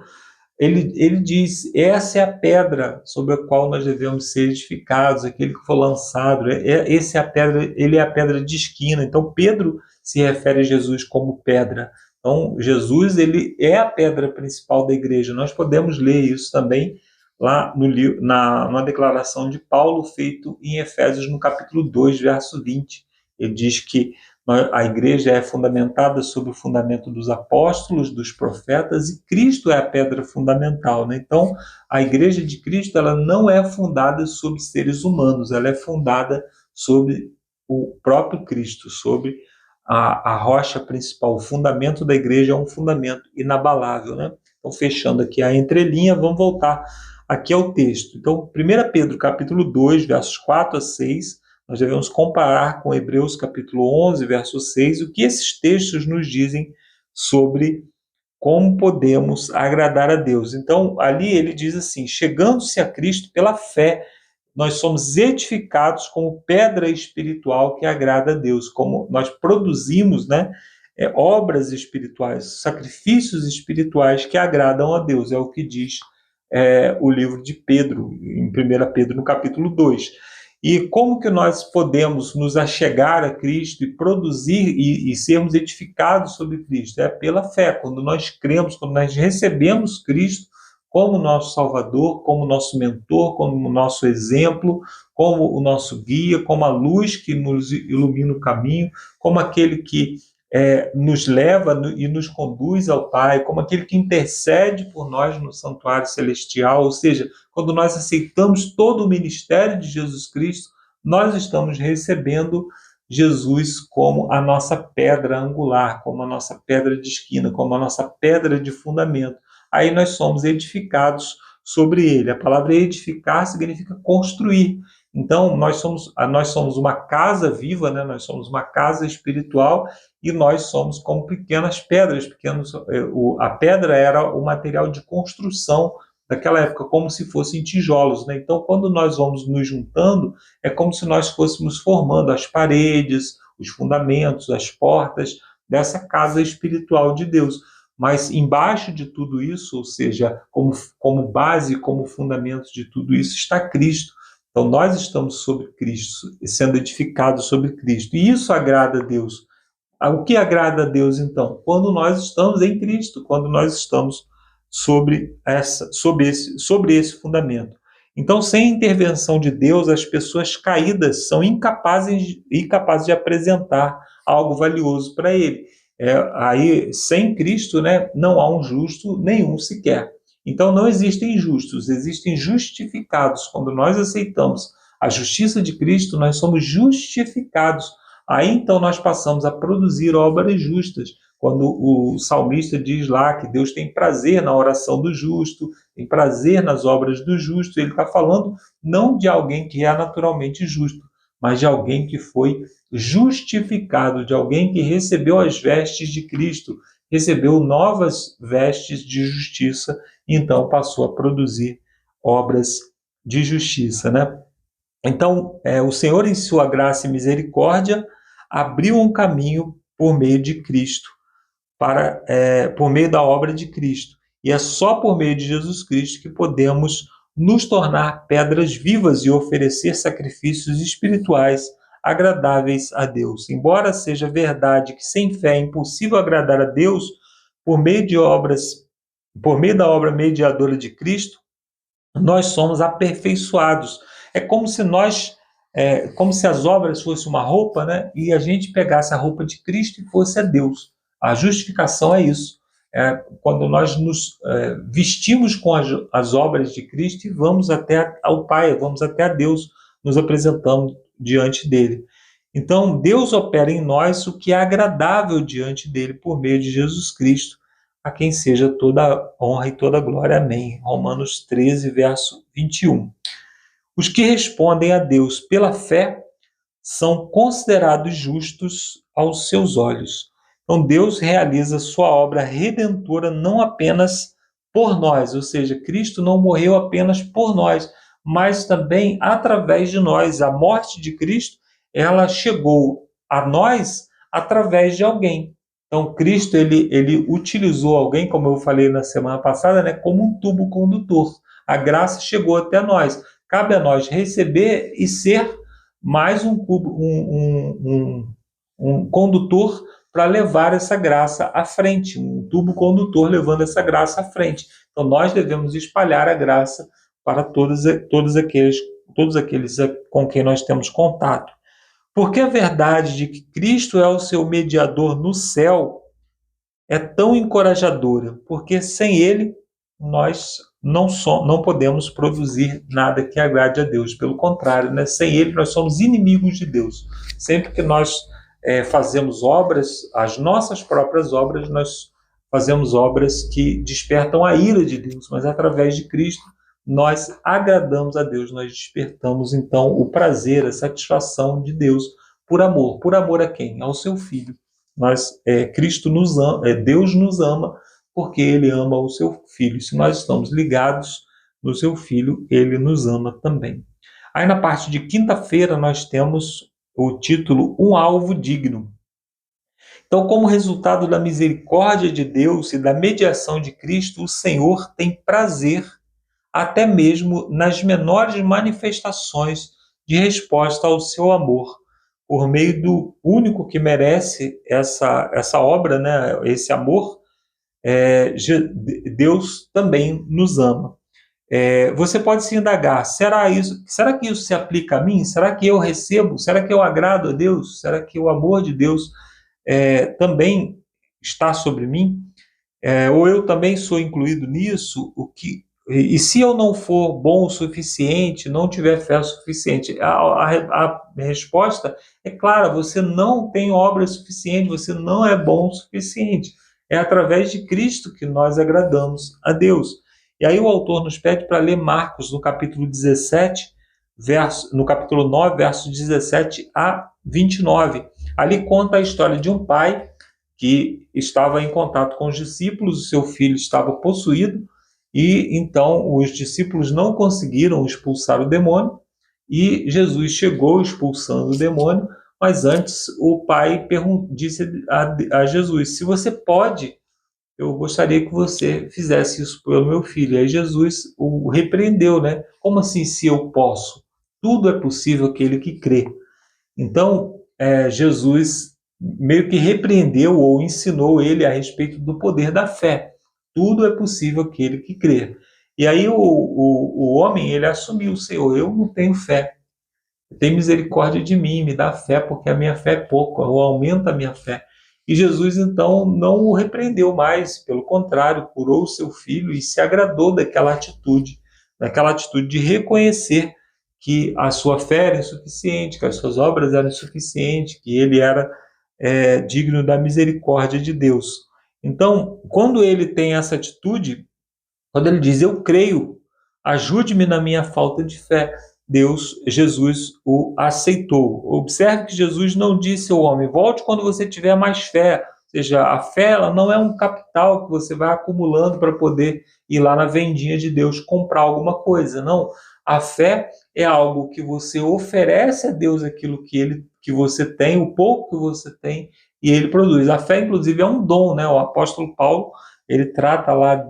ele diz: essa é a pedra sobre a qual nós devemos ser edificados, aquele que foi lançado. Ele é a pedra de esquina. Então, Pedro se refere a Jesus como pedra. Então, Jesus ele é a pedra principal da igreja. Nós podemos ler isso também lá numa declaração de Paulo, feito em Efésios, no capítulo 2, verso 20. Ele diz que a igreja é fundamentada sobre o fundamento dos apóstolos, dos profetas, e Cristo é a pedra fundamental, né? Então, a igreja de Cristo ela não é fundada sobre seres humanos, ela é fundada sobre o próprio Cristo, sobre a rocha principal. O fundamento da igreja é um fundamento inabalável, né? Então, fechando aqui a entrelinha, vamos voltar aqui ao texto. Então, 1 Pedro, capítulo 2, versos 4 a 6, nós devemos comparar com Hebreus, capítulo 11, verso 6, o que esses textos nos dizem sobre como podemos agradar a Deus. Então, ali ele diz assim: chegando-se a Cristo pela fé, nós somos edificados como pedra espiritual que agrada a Deus, como nós produzimos, né, obras espirituais, sacrifícios espirituais que agradam a Deus, é o que diz o livro de Pedro, em 1 Pedro, no capítulo 2. E como que nós podemos nos achegar a Cristo e produzir e sermos edificados sobre Cristo? É pela fé, quando nós cremos, quando nós recebemos Cristo como nosso Salvador, como nosso mentor, como nosso exemplo, como o nosso guia, como a luz que nos ilumina o caminho, como aquele que nos leva e nos conduz ao Pai, como aquele que intercede por nós no santuário celestial. Ou seja, quando nós aceitamos todo o ministério de Jesus Cristo, nós estamos recebendo Jesus como a nossa pedra angular, como a nossa pedra de esquina, como a nossa pedra de fundamento. Aí nós somos edificados sobre ele. A palavra edificar significa construir. Então, nós somos uma casa viva, né? Nós somos uma casa espiritual e nós somos como pequenas pedras. A pedra era o material de construção daquela época, como se fossem tijolos, né? Então, quando nós vamos nos juntando, é como se nós fôssemos formando as paredes, os fundamentos, as portas dessa casa espiritual de Deus. Mas embaixo de tudo isso, ou seja, como base, como fundamento de tudo isso, está Cristo. Então, nós estamos sobre Cristo, sendo edificados sobre Cristo. E isso agrada a Deus. O que agrada a Deus, então? Quando nós estamos em Cristo, quando nós estamos sobre esse fundamento. Então, sem a intervenção de Deus, as pessoas caídas são incapazes de apresentar algo valioso para Ele. Aí, sem Cristo, né, não há um justo nenhum sequer. Então, não existem justos, existem justificados. Quando nós aceitamos a justiça de Cristo, nós somos justificados. Aí, então, nós passamos a produzir obras justas. Quando o salmista diz lá que Deus tem prazer na oração do justo, tem prazer nas obras do justo, ele está falando não de alguém que é naturalmente justo, mas de alguém que foi justificado, de alguém que recebeu as vestes de Cristo, recebeu novas vestes de justiça, e então passou a produzir obras de justiça, né? Então, o Senhor, em sua graça e misericórdia, abriu um caminho por meio de Cristo, por meio da obra de Cristo. E é só por meio de Jesus Cristo que podemos nos tornar pedras vivas e oferecer sacrifícios espirituais agradáveis a Deus. Embora seja verdade que sem fé é impossível agradar a Deus, por meio da obra mediadora de Cristo, nós somos aperfeiçoados. É como se as obras fossem uma roupa, né? E a gente pegasse a roupa de Cristo e fosse a Deus. A justificação é isso. Quando nós nos vestimos com as obras de Cristo e vamos até ao Pai, vamos até a Deus, nos apresentamos diante dele. Então, Deus opera em nós o que é agradável diante dele por meio de Jesus Cristo, a quem seja toda honra e toda glória. Amém. Romanos 13, verso 21. Os que respondem a Deus pela fé são considerados justos aos seus olhos. Então, Deus realiza sua obra redentora não apenas por nós, ou seja, Cristo não morreu apenas por nós, mas também através de nós. A morte de Cristo, ela chegou a nós através de alguém. Então, Cristo, ele utilizou alguém, como eu falei na semana passada, né, como um tubo condutor. A graça chegou até nós. Cabe a nós receber e ser mais um condutor para levar essa graça à frente, um tubo condutor levando essa graça à frente. Então, nós devemos espalhar a graça para todos aqueles com quem nós temos contato. Porque a verdade de que Cristo é o seu mediador no céu é tão encorajadora, porque sem Ele nós não podemos produzir nada que agrade a Deus. Pelo contrário, né? Sem Ele nós somos inimigos de Deus. Sempre que nós fazemos obras, as nossas próprias obras, nós fazemos obras que despertam a ira de Deus, mas através de Cristo nós agradamos a Deus, nós despertamos então o prazer, a satisfação de Deus por amor. Por amor a quem? Ao seu Filho. Cristo nos ama, Deus nos ama porque Ele ama o seu Filho. Se nós estamos ligados no seu Filho, Ele nos ama também. Aí na parte de quinta-feira nós temos o título Um Alvo Digno. Então, como resultado da misericórdia de Deus e da mediação de Cristo, o Senhor tem prazer até mesmo nas menores manifestações de resposta ao seu amor, por meio do único que merece essa obra, né, esse amor. Deus também nos ama. Você pode se indagar, será que isso se aplica a mim? Será que eu recebo? Será que eu agrado a Deus? Será que o amor de Deus também está sobre mim? Ou eu também sou incluído nisso? E se eu não for bom o suficiente, não tiver fé o suficiente? A resposta é clara: você não tem obra suficiente, você não é bom o suficiente. É através de Cristo que nós agradamos a Deus. E aí o autor nos pede para ler Marcos, no capítulo 17, no capítulo 9, versos 17 a 29. Ali conta a história de um pai que estava em contato com os discípulos, o seu filho estava possuído, e então os discípulos não conseguiram expulsar o demônio, e Jesus chegou expulsando o demônio, mas antes o pai disse a Jesus: se você pode, eu gostaria que você fizesse isso pelo meu filho. Aí Jesus o repreendeu, né? Como assim, se eu posso? Tudo é possível aquele que crê. Então, Jesus meio que repreendeu ou ensinou ele a respeito do poder da fé. tudo é possível aquele que crê. E aí o homem, ele assumiu: Senhor, eu não tenho fé, tem misericórdia de mim, me dá fé, porque a minha fé é pouca, ou aumenta a minha fé. E Jesus, então, não o repreendeu mais, pelo contrário, curou o seu filho e se agradou daquela atitude de reconhecer que a sua fé era insuficiente, que as suas obras eram insuficientes, que ele era digno da misericórdia de Deus. Então, quando ele tem essa atitude, quando ele diz: eu creio, ajude-me na minha falta de fé, Jesus o aceitou. Observe que Jesus não disse ao homem: volte quando você tiver mais fé. Ou seja, a fé, ela não é um capital que você vai acumulando para poder ir lá na vendinha de Deus comprar alguma coisa. Não. A fé é algo que você oferece a Deus aquilo que você tem, o pouco que você tem, e ele produz. A fé, inclusive, é um dom, né? O apóstolo Paulo, ele trata lá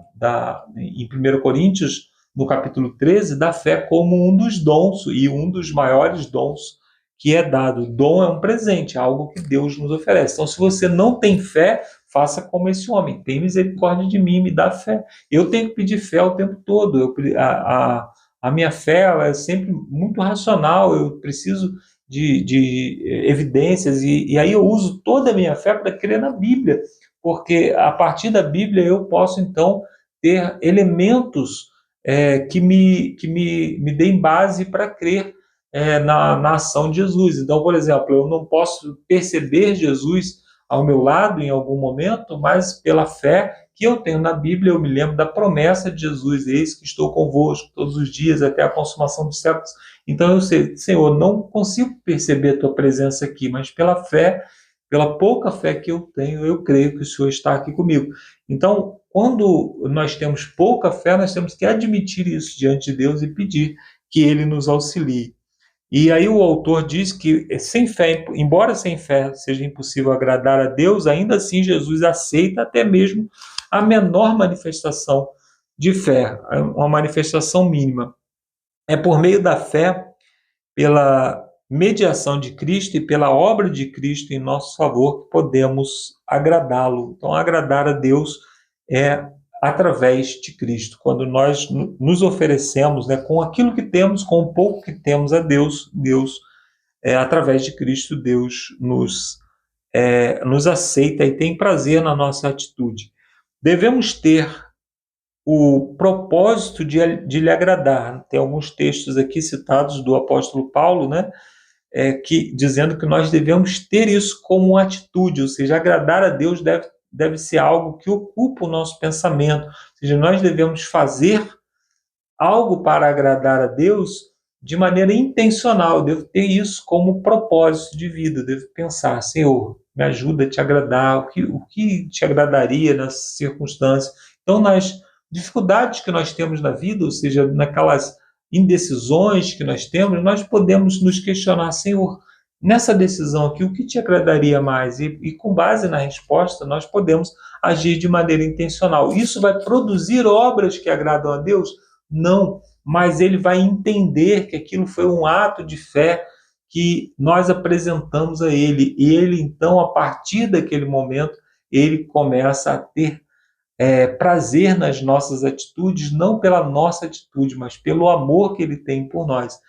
em 1 Coríntios, no capítulo 13, da fé como um dos dons e um dos maiores dons que é dado. O dom é um presente, é algo que Deus nos oferece. Então, se você não tem fé, faça como esse homem: tem misericórdia de mim, me dá fé. Eu tenho que pedir fé o tempo todo. A minha fé, ela é sempre muito racional, eu preciso de evidências, e aí eu uso toda a minha fé para crer na Bíblia, porque a partir da Bíblia eu posso então ter elementos que me deem base para crer na ação de Jesus. Então, por exemplo, eu não posso perceber Jesus ao meu lado em algum momento, mas pela fé que eu tenho na Bíblia, eu me lembro da promessa de Jesus: eis que estou convosco todos os dias até a consumação dos séculos. Então eu sei: Senhor, não consigo perceber a tua presença aqui, mas pela fé, pela pouca fé que eu tenho, eu creio que o Senhor está aqui comigo. Então, quando nós temos pouca fé, nós temos que admitir isso diante de Deus e pedir que Ele nos auxilie. E aí o autor diz que sem fé, embora sem fé seja impossível agradar a Deus, ainda assim Jesus aceita até mesmo a menor manifestação de fé, uma manifestação mínima. É por meio da fé, pela mediação de Cristo e pela obra de Cristo em nosso favor, que podemos agradá-lo. Então, agradar a Deus é através de Cristo. Quando nós nos oferecemos, né, com aquilo que temos, com o pouco que temos a Deus, através de Cristo, Deus nos aceita e tem prazer na nossa atitude. Devemos ter o propósito de lhe agradar. Tem alguns textos aqui citados do apóstolo Paulo, né, dizendo que nós devemos ter isso como atitude, ou seja, agradar a Deus deve ser algo que ocupa o nosso pensamento. Ou seja, nós devemos fazer algo para agradar a Deus de maneira intencional. Eu devo ter isso como propósito de vida. Eu devo pensar: Senhor, me ajuda a te agradar, o que te agradaria nessas circunstâncias. Então, nas dificuldades que nós temos na vida, ou seja, naquelas indecisões que nós temos, nós podemos nos questionar: Senhor, nessa decisão aqui, o que te agradaria mais? E com base na resposta, nós podemos agir de maneira intencional. Isso vai produzir obras que agradam a Deus? Não, mas ele vai entender que aquilo foi um ato de fé que nós apresentamos a ele. E ele, então, a partir daquele momento, ele começa a ter prazer nas nossas atitudes, não pela nossa atitude, mas pelo amor que ele tem por nós.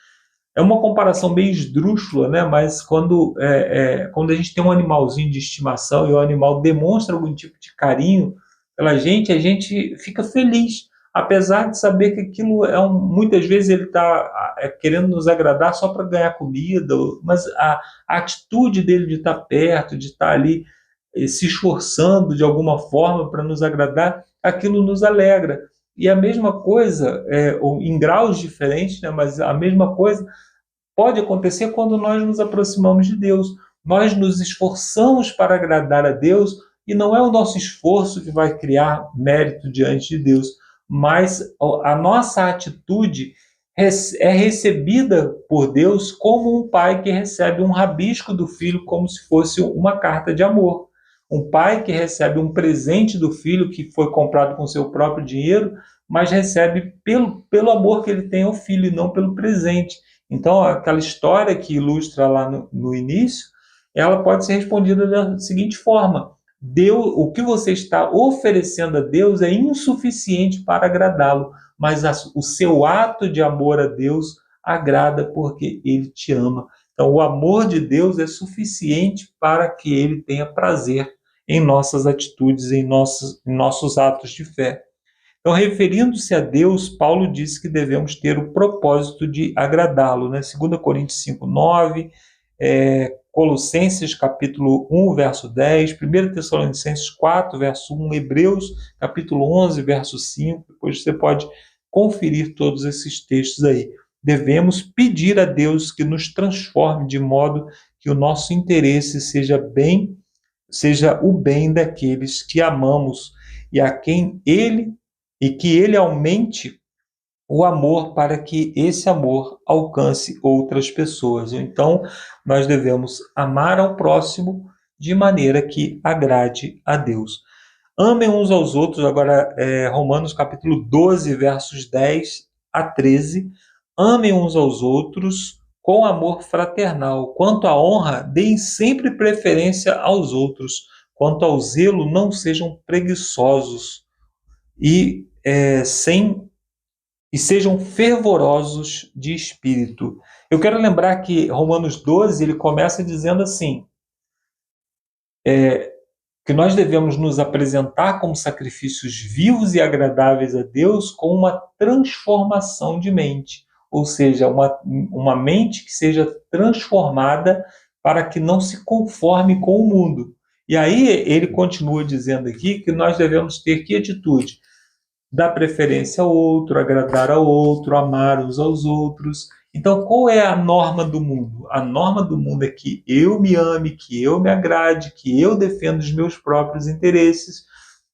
É uma comparação bem esdrúxula, né? Mas quando a gente tem um animalzinho de estimação e o animal demonstra algum tipo de carinho pela gente, a gente fica feliz, apesar de saber que aquilo muitas vezes ele está querendo nos agradar só para ganhar comida, mas a atitude dele de estar perto, de estar ali se esforçando de alguma forma para nos agradar, aquilo nos alegra. E a mesma coisa, em graus diferentes, né, mas a mesma coisa pode acontecer quando nós nos aproximamos de Deus. Nós nos esforçamos para agradar a Deus, e não é o nosso esforço que vai criar mérito diante de Deus, mas a nossa atitude é recebida por Deus como um pai que recebe um rabisco do filho como se fosse uma carta de amor. Um pai que recebe um presente do filho que foi comprado com seu próprio dinheiro, mas recebe pelo amor que ele tem ao filho e não pelo presente. Então, aquela história que ilustra lá no início, ela pode ser respondida da seguinte forma: Deus, o que você está oferecendo a Deus é insuficiente para agradá-lo, mas o seu ato de amor a Deus agrada porque Ele te ama. Então, o amor de Deus é suficiente para que Ele tenha prazer em nossas atitudes, em nossos atos de fé. Então, referindo-se a Deus, Paulo disse que devemos ter o propósito de agradá-lo, né? 2 Coríntios 5:9, Colossenses capítulo 1, verso 10, 1 Tessalonicenses 4, verso 1, Hebreus capítulo 11, verso 5, depois você pode conferir todos esses textos aí. Devemos pedir a Deus que nos transforme de modo que o nosso interesse seja o bem daqueles que amamos e a quem que Ele aumente o amor para que esse amor alcance outras pessoas. Então, nós devemos amar ao próximo de maneira que agrade a Deus. Amem uns aos outros, agora Romanos capítulo 12, versos 10 a 13. Amem uns aos outros com amor fraternal. Quanto à honra, deem sempre preferência aos outros. Quanto ao zelo, não sejam preguiçosos e sejam fervorosos de espírito. Eu quero lembrar que Romanos 12, ele começa dizendo assim, que nós devemos nos apresentar como sacrifícios vivos e agradáveis a Deus com uma transformação de mente, ou seja, uma mente que seja transformada para que não se conforme com o mundo. E aí ele continua dizendo aqui que nós devemos ter que atitude? Dar preferência ao outro, agradar ao outro, amar uns aos outros. Então, qual é a norma do mundo? A norma do mundo é que eu me ame, que eu me agrade, que eu defenda os meus próprios interesses.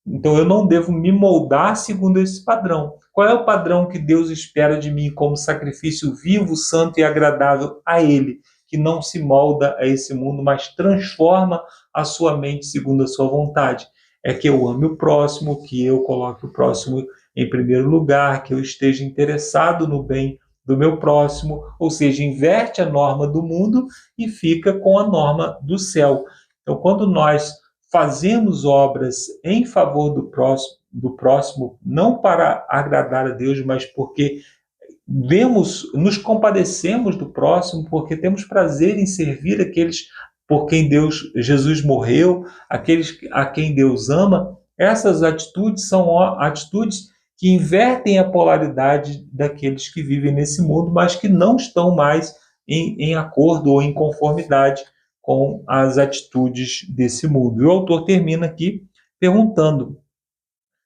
Então, eu não devo me moldar segundo esse padrão. Qual é o padrão que Deus espera de mim como sacrifício vivo, santo e agradável a Ele, que não se molda a esse mundo, mas transforma a sua mente segundo a sua vontade? É que eu ame o próximo, que eu coloque o próximo em primeiro lugar, que eu esteja interessado no bem do meu próximo, ou seja, inverte a norma do mundo e fica com a norma do céu. Então, quando nós fazemos obras em favor do próximo, não para agradar a Deus, mas porque nos compadecemos do próximo, porque temos prazer em servir aqueles por quem Jesus morreu, aqueles a quem Deus ama, essas atitudes são atitudes que invertem a polaridade daqueles que vivem nesse mundo, mas que não estão mais em acordo ou em conformidade com as atitudes desse mundo. E o autor termina aqui perguntando: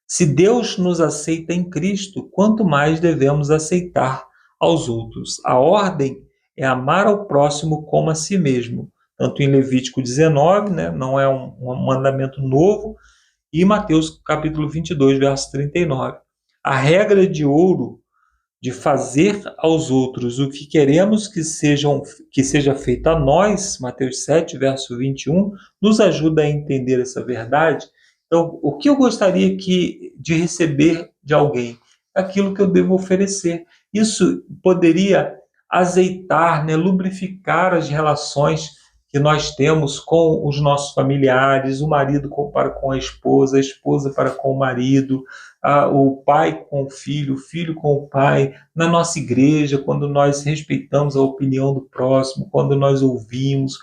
se Deus nos aceita em Cristo, quanto mais devemos aceitar aos outros? A ordem é amar ao próximo como a si mesmo. Tanto em Levítico 19, né, não é um mandamento novo, e Mateus capítulo 22, verso 39. A regra de ouro de fazer aos outros o que queremos que seja feito a nós, Mateus 7, verso 21, nos ajuda a entender essa verdade. Então, o que eu gostaria de receber de alguém? Aquilo que eu devo oferecer. Isso poderia azeitar, né, lubrificar as relações que nós temos com os nossos familiares, o marido para com a esposa para com o marido, o pai com o filho com o pai, na nossa igreja, quando nós respeitamos a opinião do próximo, quando nós ouvimos.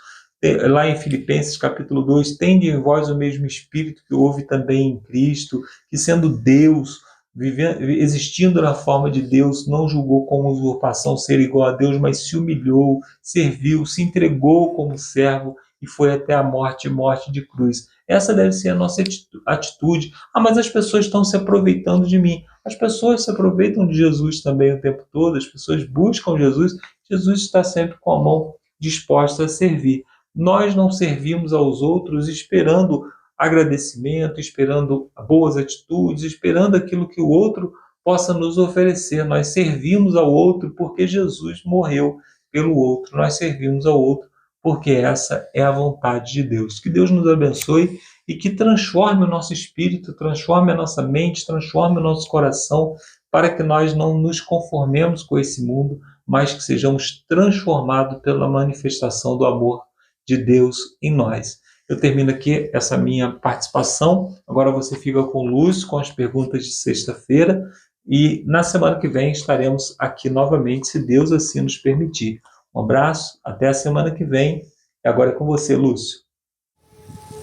Lá em Filipenses capítulo 2, tende em vós o mesmo Espírito que houve também em Cristo, que sendo Deus, existindo na forma de Deus, não julgou como usurpação ser igual a Deus, mas se humilhou, serviu, se entregou como servo e foi até a morte de cruz. Essa deve ser a nossa atitude. Mas as pessoas estão se aproveitando de mim. As pessoas se aproveitam de Jesus também o tempo todo, as pessoas buscam Jesus, Jesus está sempre com a mão disposta a servir. Nós não servimos aos outros esperando agradecimento, esperando boas atitudes, esperando aquilo que o outro possa nos oferecer. Nós servimos ao outro porque Jesus morreu pelo outro. Nós servimos ao outro porque essa é a vontade de Deus. Que Deus nos abençoe e que transforme o nosso espírito, transforme a nossa mente, transforme o nosso coração, para que nós não nos conformemos com esse mundo, mas que sejamos transformados pela manifestação do amor de Deus em nós. Eu termino aqui essa minha participação. Agora você fica com o Lúcio, com as perguntas de sexta-feira. E na semana que vem estaremos aqui novamente, se Deus assim nos permitir. Um abraço, até a semana que vem. E agora é com você, Lúcio.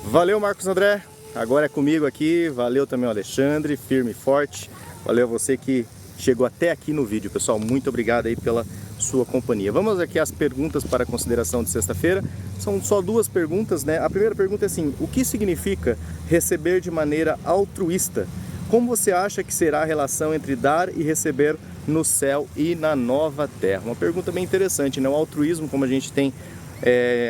Valeu, Marcos André. Agora é comigo aqui. Valeu também o Alexandre, firme e forte. Valeu a você que chegou até aqui no vídeo, pessoal. Muito obrigado aí pela sua companhia. Vamos aqui às perguntas para consideração de sexta-feira. São só duas perguntas, né? A primeira pergunta é assim: o que significa receber de maneira altruísta? Como você acha que será a relação entre dar e receber no céu e na nova terra? Uma pergunta bem interessante, né? O altruísmo, como a gente tem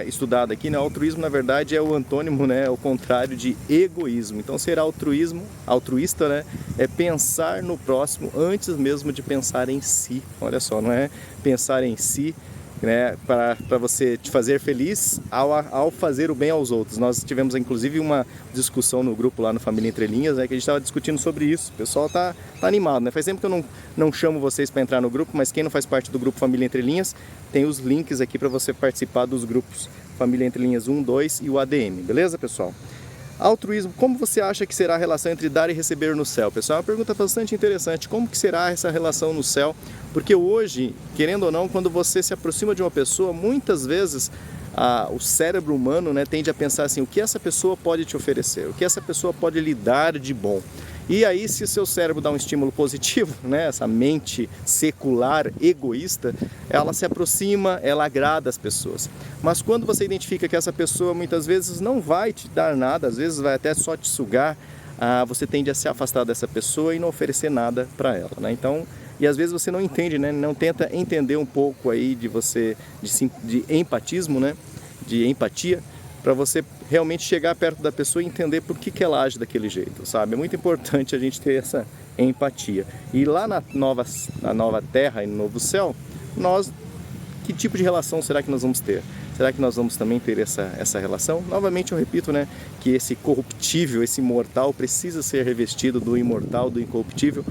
estudado aqui, né? O altruísmo, na verdade, é o antônimo, né? É o contrário de egoísmo. Então, ser altruísta, né? É pensar no próximo antes mesmo de pensar em si. Olha só, não é pensar em si, né, para você te fazer feliz ao fazer o bem aos outros. Nós tivemos inclusive uma discussão no grupo lá no Família Entre Linhas, né, que a gente estava discutindo sobre isso. O pessoal tá animado, né? Faz tempo que eu não chamo vocês para entrar no grupo, mas quem não faz parte do grupo Família Entre Linhas, tem os links aqui para você participar dos grupos Família Entre Linhas 1, 2 e o ADM, beleza, pessoal? Altruísmo, como você acha que será a relação entre dar e receber no céu? Pessoal, é uma pergunta bastante interessante. Como que será essa relação no céu? Porque hoje, querendo ou não, quando você se aproxima de uma pessoa, muitas vezes o cérebro humano, né, tende a pensar assim: o que essa pessoa pode te oferecer? O que essa pessoa pode lhe dar de bom? E aí, se o seu cérebro dá um estímulo positivo, né, essa mente secular, egoísta, ela se aproxima, ela agrada as pessoas. Mas quando você identifica que essa pessoa muitas vezes não vai te dar nada, às vezes vai até só te sugar, você tende a se afastar dessa pessoa e não oferecer nada para ela, né? Então, e às vezes você não entende, né? Não tenta entender um pouco aí de empatismo, né? De empatia, para você realmente chegar perto da pessoa e entender por que ela age daquele jeito, sabe? É muito importante a gente ter essa empatia. E lá na nova terra e no novo céu, que tipo de relação será que nós vamos ter? Será que nós vamos também ter essa relação? Novamente eu repito, né, que esse corruptível, esse mortal precisa ser revestido do imortal, do incorruptível,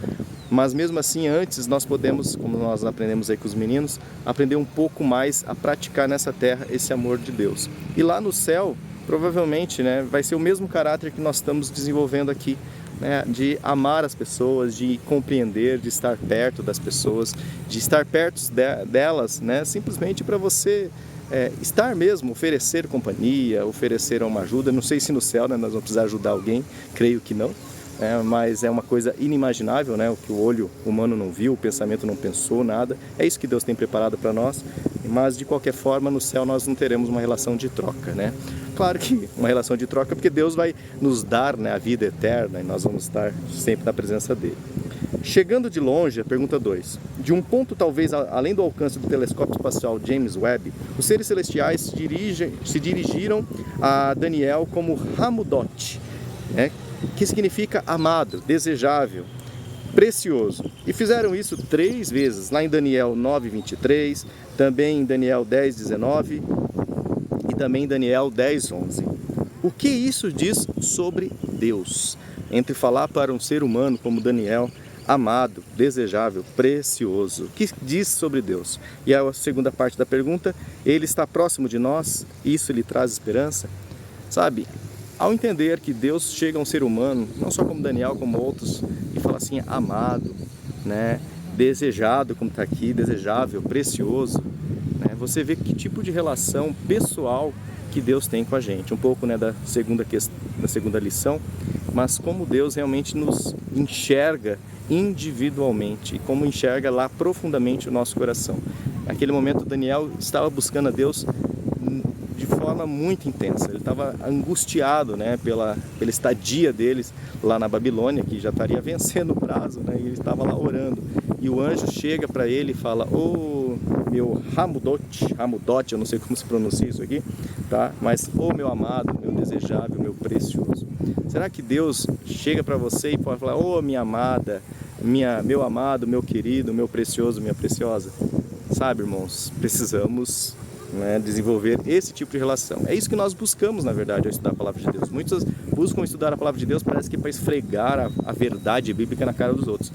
mas mesmo assim antes nós podemos, como nós aprendemos aí com os meninos, aprender um pouco mais a praticar nessa terra esse amor de Deus. E lá no céu, provavelmente, né, vai ser o mesmo caráter que nós estamos desenvolvendo aqui, né, de amar as pessoas, de compreender, de estar perto das pessoas, de estar perto delas, né, simplesmente para você estar mesmo, oferecer companhia, oferecer uma ajuda. Não sei se no céu, né, nós vamos precisar ajudar alguém, creio que não, mas é uma coisa inimaginável, né, o que o olho humano não viu, o pensamento não pensou, nada. É isso que Deus tem preparado para nós, mas de qualquer forma no céu nós não teremos uma relação de troca, né? Claro que uma relação de troca, porque Deus vai nos dar, né, a vida eterna e nós vamos estar sempre na presença dele. Chegando de longe, a pergunta 2. De um ponto talvez além do alcance do telescópio espacial James Webb, os seres celestiais se dirigiram a Daniel como Hamudot, né, que significa amado, desejável, precioso. E fizeram isso 3 vezes, lá em Daniel 9:23, também em Daniel 10:19 e também em Daniel 10:11. O que isso diz sobre Deus? Entre falar para um ser humano como Daniel, amado, desejável, precioso. O que diz sobre Deus? E a segunda parte da pergunta: ele está próximo de nós? Isso lhe traz esperança? Sabe, ao entender que Deus chega a um ser humano, não só como Daniel, como outros, e fala assim: amado, né, desejado, como está aqui, desejável, precioso, né, você vê que tipo de relação pessoal que Deus tem com a gente. Um pouco, né, da segunda lição, mas como Deus realmente nos enxerga individualmente e como enxerga lá profundamente o nosso coração. Naquele momento Daniel estava buscando a Deus de forma muito intensa. Ele estava angustiado, né, pela estadia deles lá na Babilônia, que já estaria vencendo o prazo, né, e ele estava lá orando. E o anjo chega para ele e fala: "Ô meu Hamudot, eu não sei como se pronuncia isso aqui, tá? Mas ô meu amado, meu desejável, meu precioso." Será que Deus chega para você e pode falar: "Ô minha amada, meu amado, meu querido, meu precioso, minha preciosa"? Sabe, irmãos, precisamos, né, desenvolver esse tipo de relação. É isso que nós buscamos, na verdade, ao estudar a Palavra de Deus. Muitos buscam estudar a Palavra de Deus, parece que para esfregar a verdade bíblica na cara dos outros.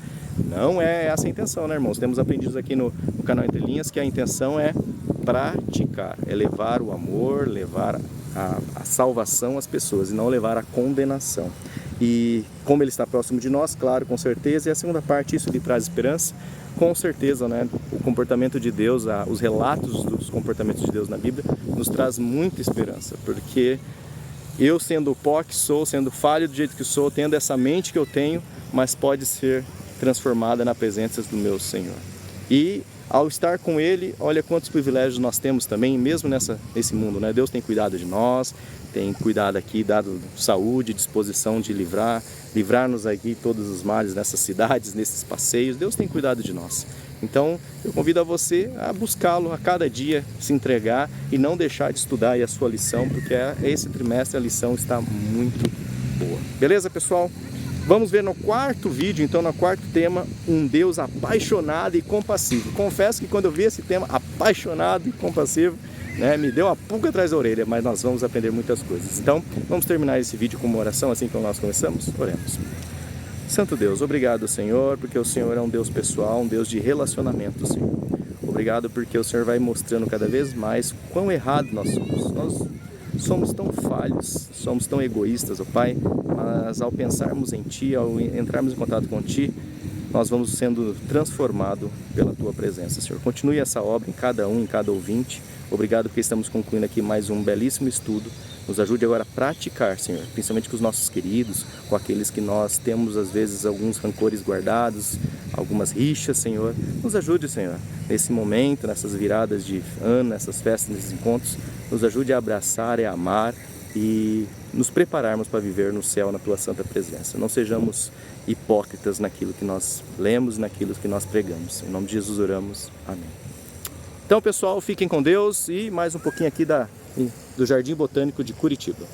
Não é essa a intenção, né, irmãos? Temos aprendido aqui no canal Entre Linhas que a intenção é praticar, é levar o amor, levar a salvação às pessoas e não levar à condenação. E como Ele está próximo de nós, claro, com certeza. E a segunda parte, isso lhe traz esperança. Com certeza, né? O comportamento de Deus, os relatos dos comportamentos de Deus na Bíblia nos traz muita esperança, porque eu, sendo o pó que sou, sendo falho do jeito que sou, tendo essa mente que eu tenho, mas pode ser transformada na presença do meu Senhor. E ao estar com Ele, olha quantos privilégios nós temos também, mesmo nesse mundo, né? Deus tem cuidado de nós, tem cuidado aqui, dado saúde, disposição de livrar-nos aqui todos os males nessas cidades, nesses passeios. Deus tem cuidado de nós. Então, eu convido a você a buscá-lo a cada dia, se entregar e não deixar de estudar aí a sua lição, porque esse trimestre a lição está muito boa. Beleza, pessoal? Vamos ver no quarto vídeo, então, no quarto tema, um Deus apaixonado e compassivo. Confesso que quando eu vi esse tema, apaixonado e compassivo, né, me deu uma pulga atrás da orelha, mas nós vamos aprender muitas coisas. Então, vamos terminar esse vídeo com uma oração, assim como nós começamos? Oremos. Santo Deus, obrigado, Senhor, porque o Senhor é um Deus pessoal, um Deus de relacionamento, Senhor. Obrigado porque o Senhor vai mostrando cada vez mais quão errado nós somos. Nós somos tão falhos, somos tão egoístas, ó Pai, mas ao pensarmos em Ti, ao entrarmos em contato com Ti, nós vamos sendo transformados pela Tua presença, Senhor. Continue essa obra em cada um, em cada ouvinte. Obrigado porque estamos concluindo aqui mais um belíssimo estudo. Nos ajude agora a praticar, Senhor, principalmente com os nossos queridos, com aqueles que nós temos às vezes alguns rancores guardados, algumas rixas, Senhor. Nos ajude, Senhor, nesse momento, nessas viradas de ano, nessas festas, nesses encontros. Nos ajude a abraçar e a amar e nos prepararmos para viver no céu, na Tua santa presença. Não sejamos hipócritas naquilo que nós lemos, naquilo que nós pregamos. Em nome de Jesus oramos. Amém. Então, pessoal, fiquem com Deus e mais um pouquinho aqui do Jardim Botânico de Curitiba.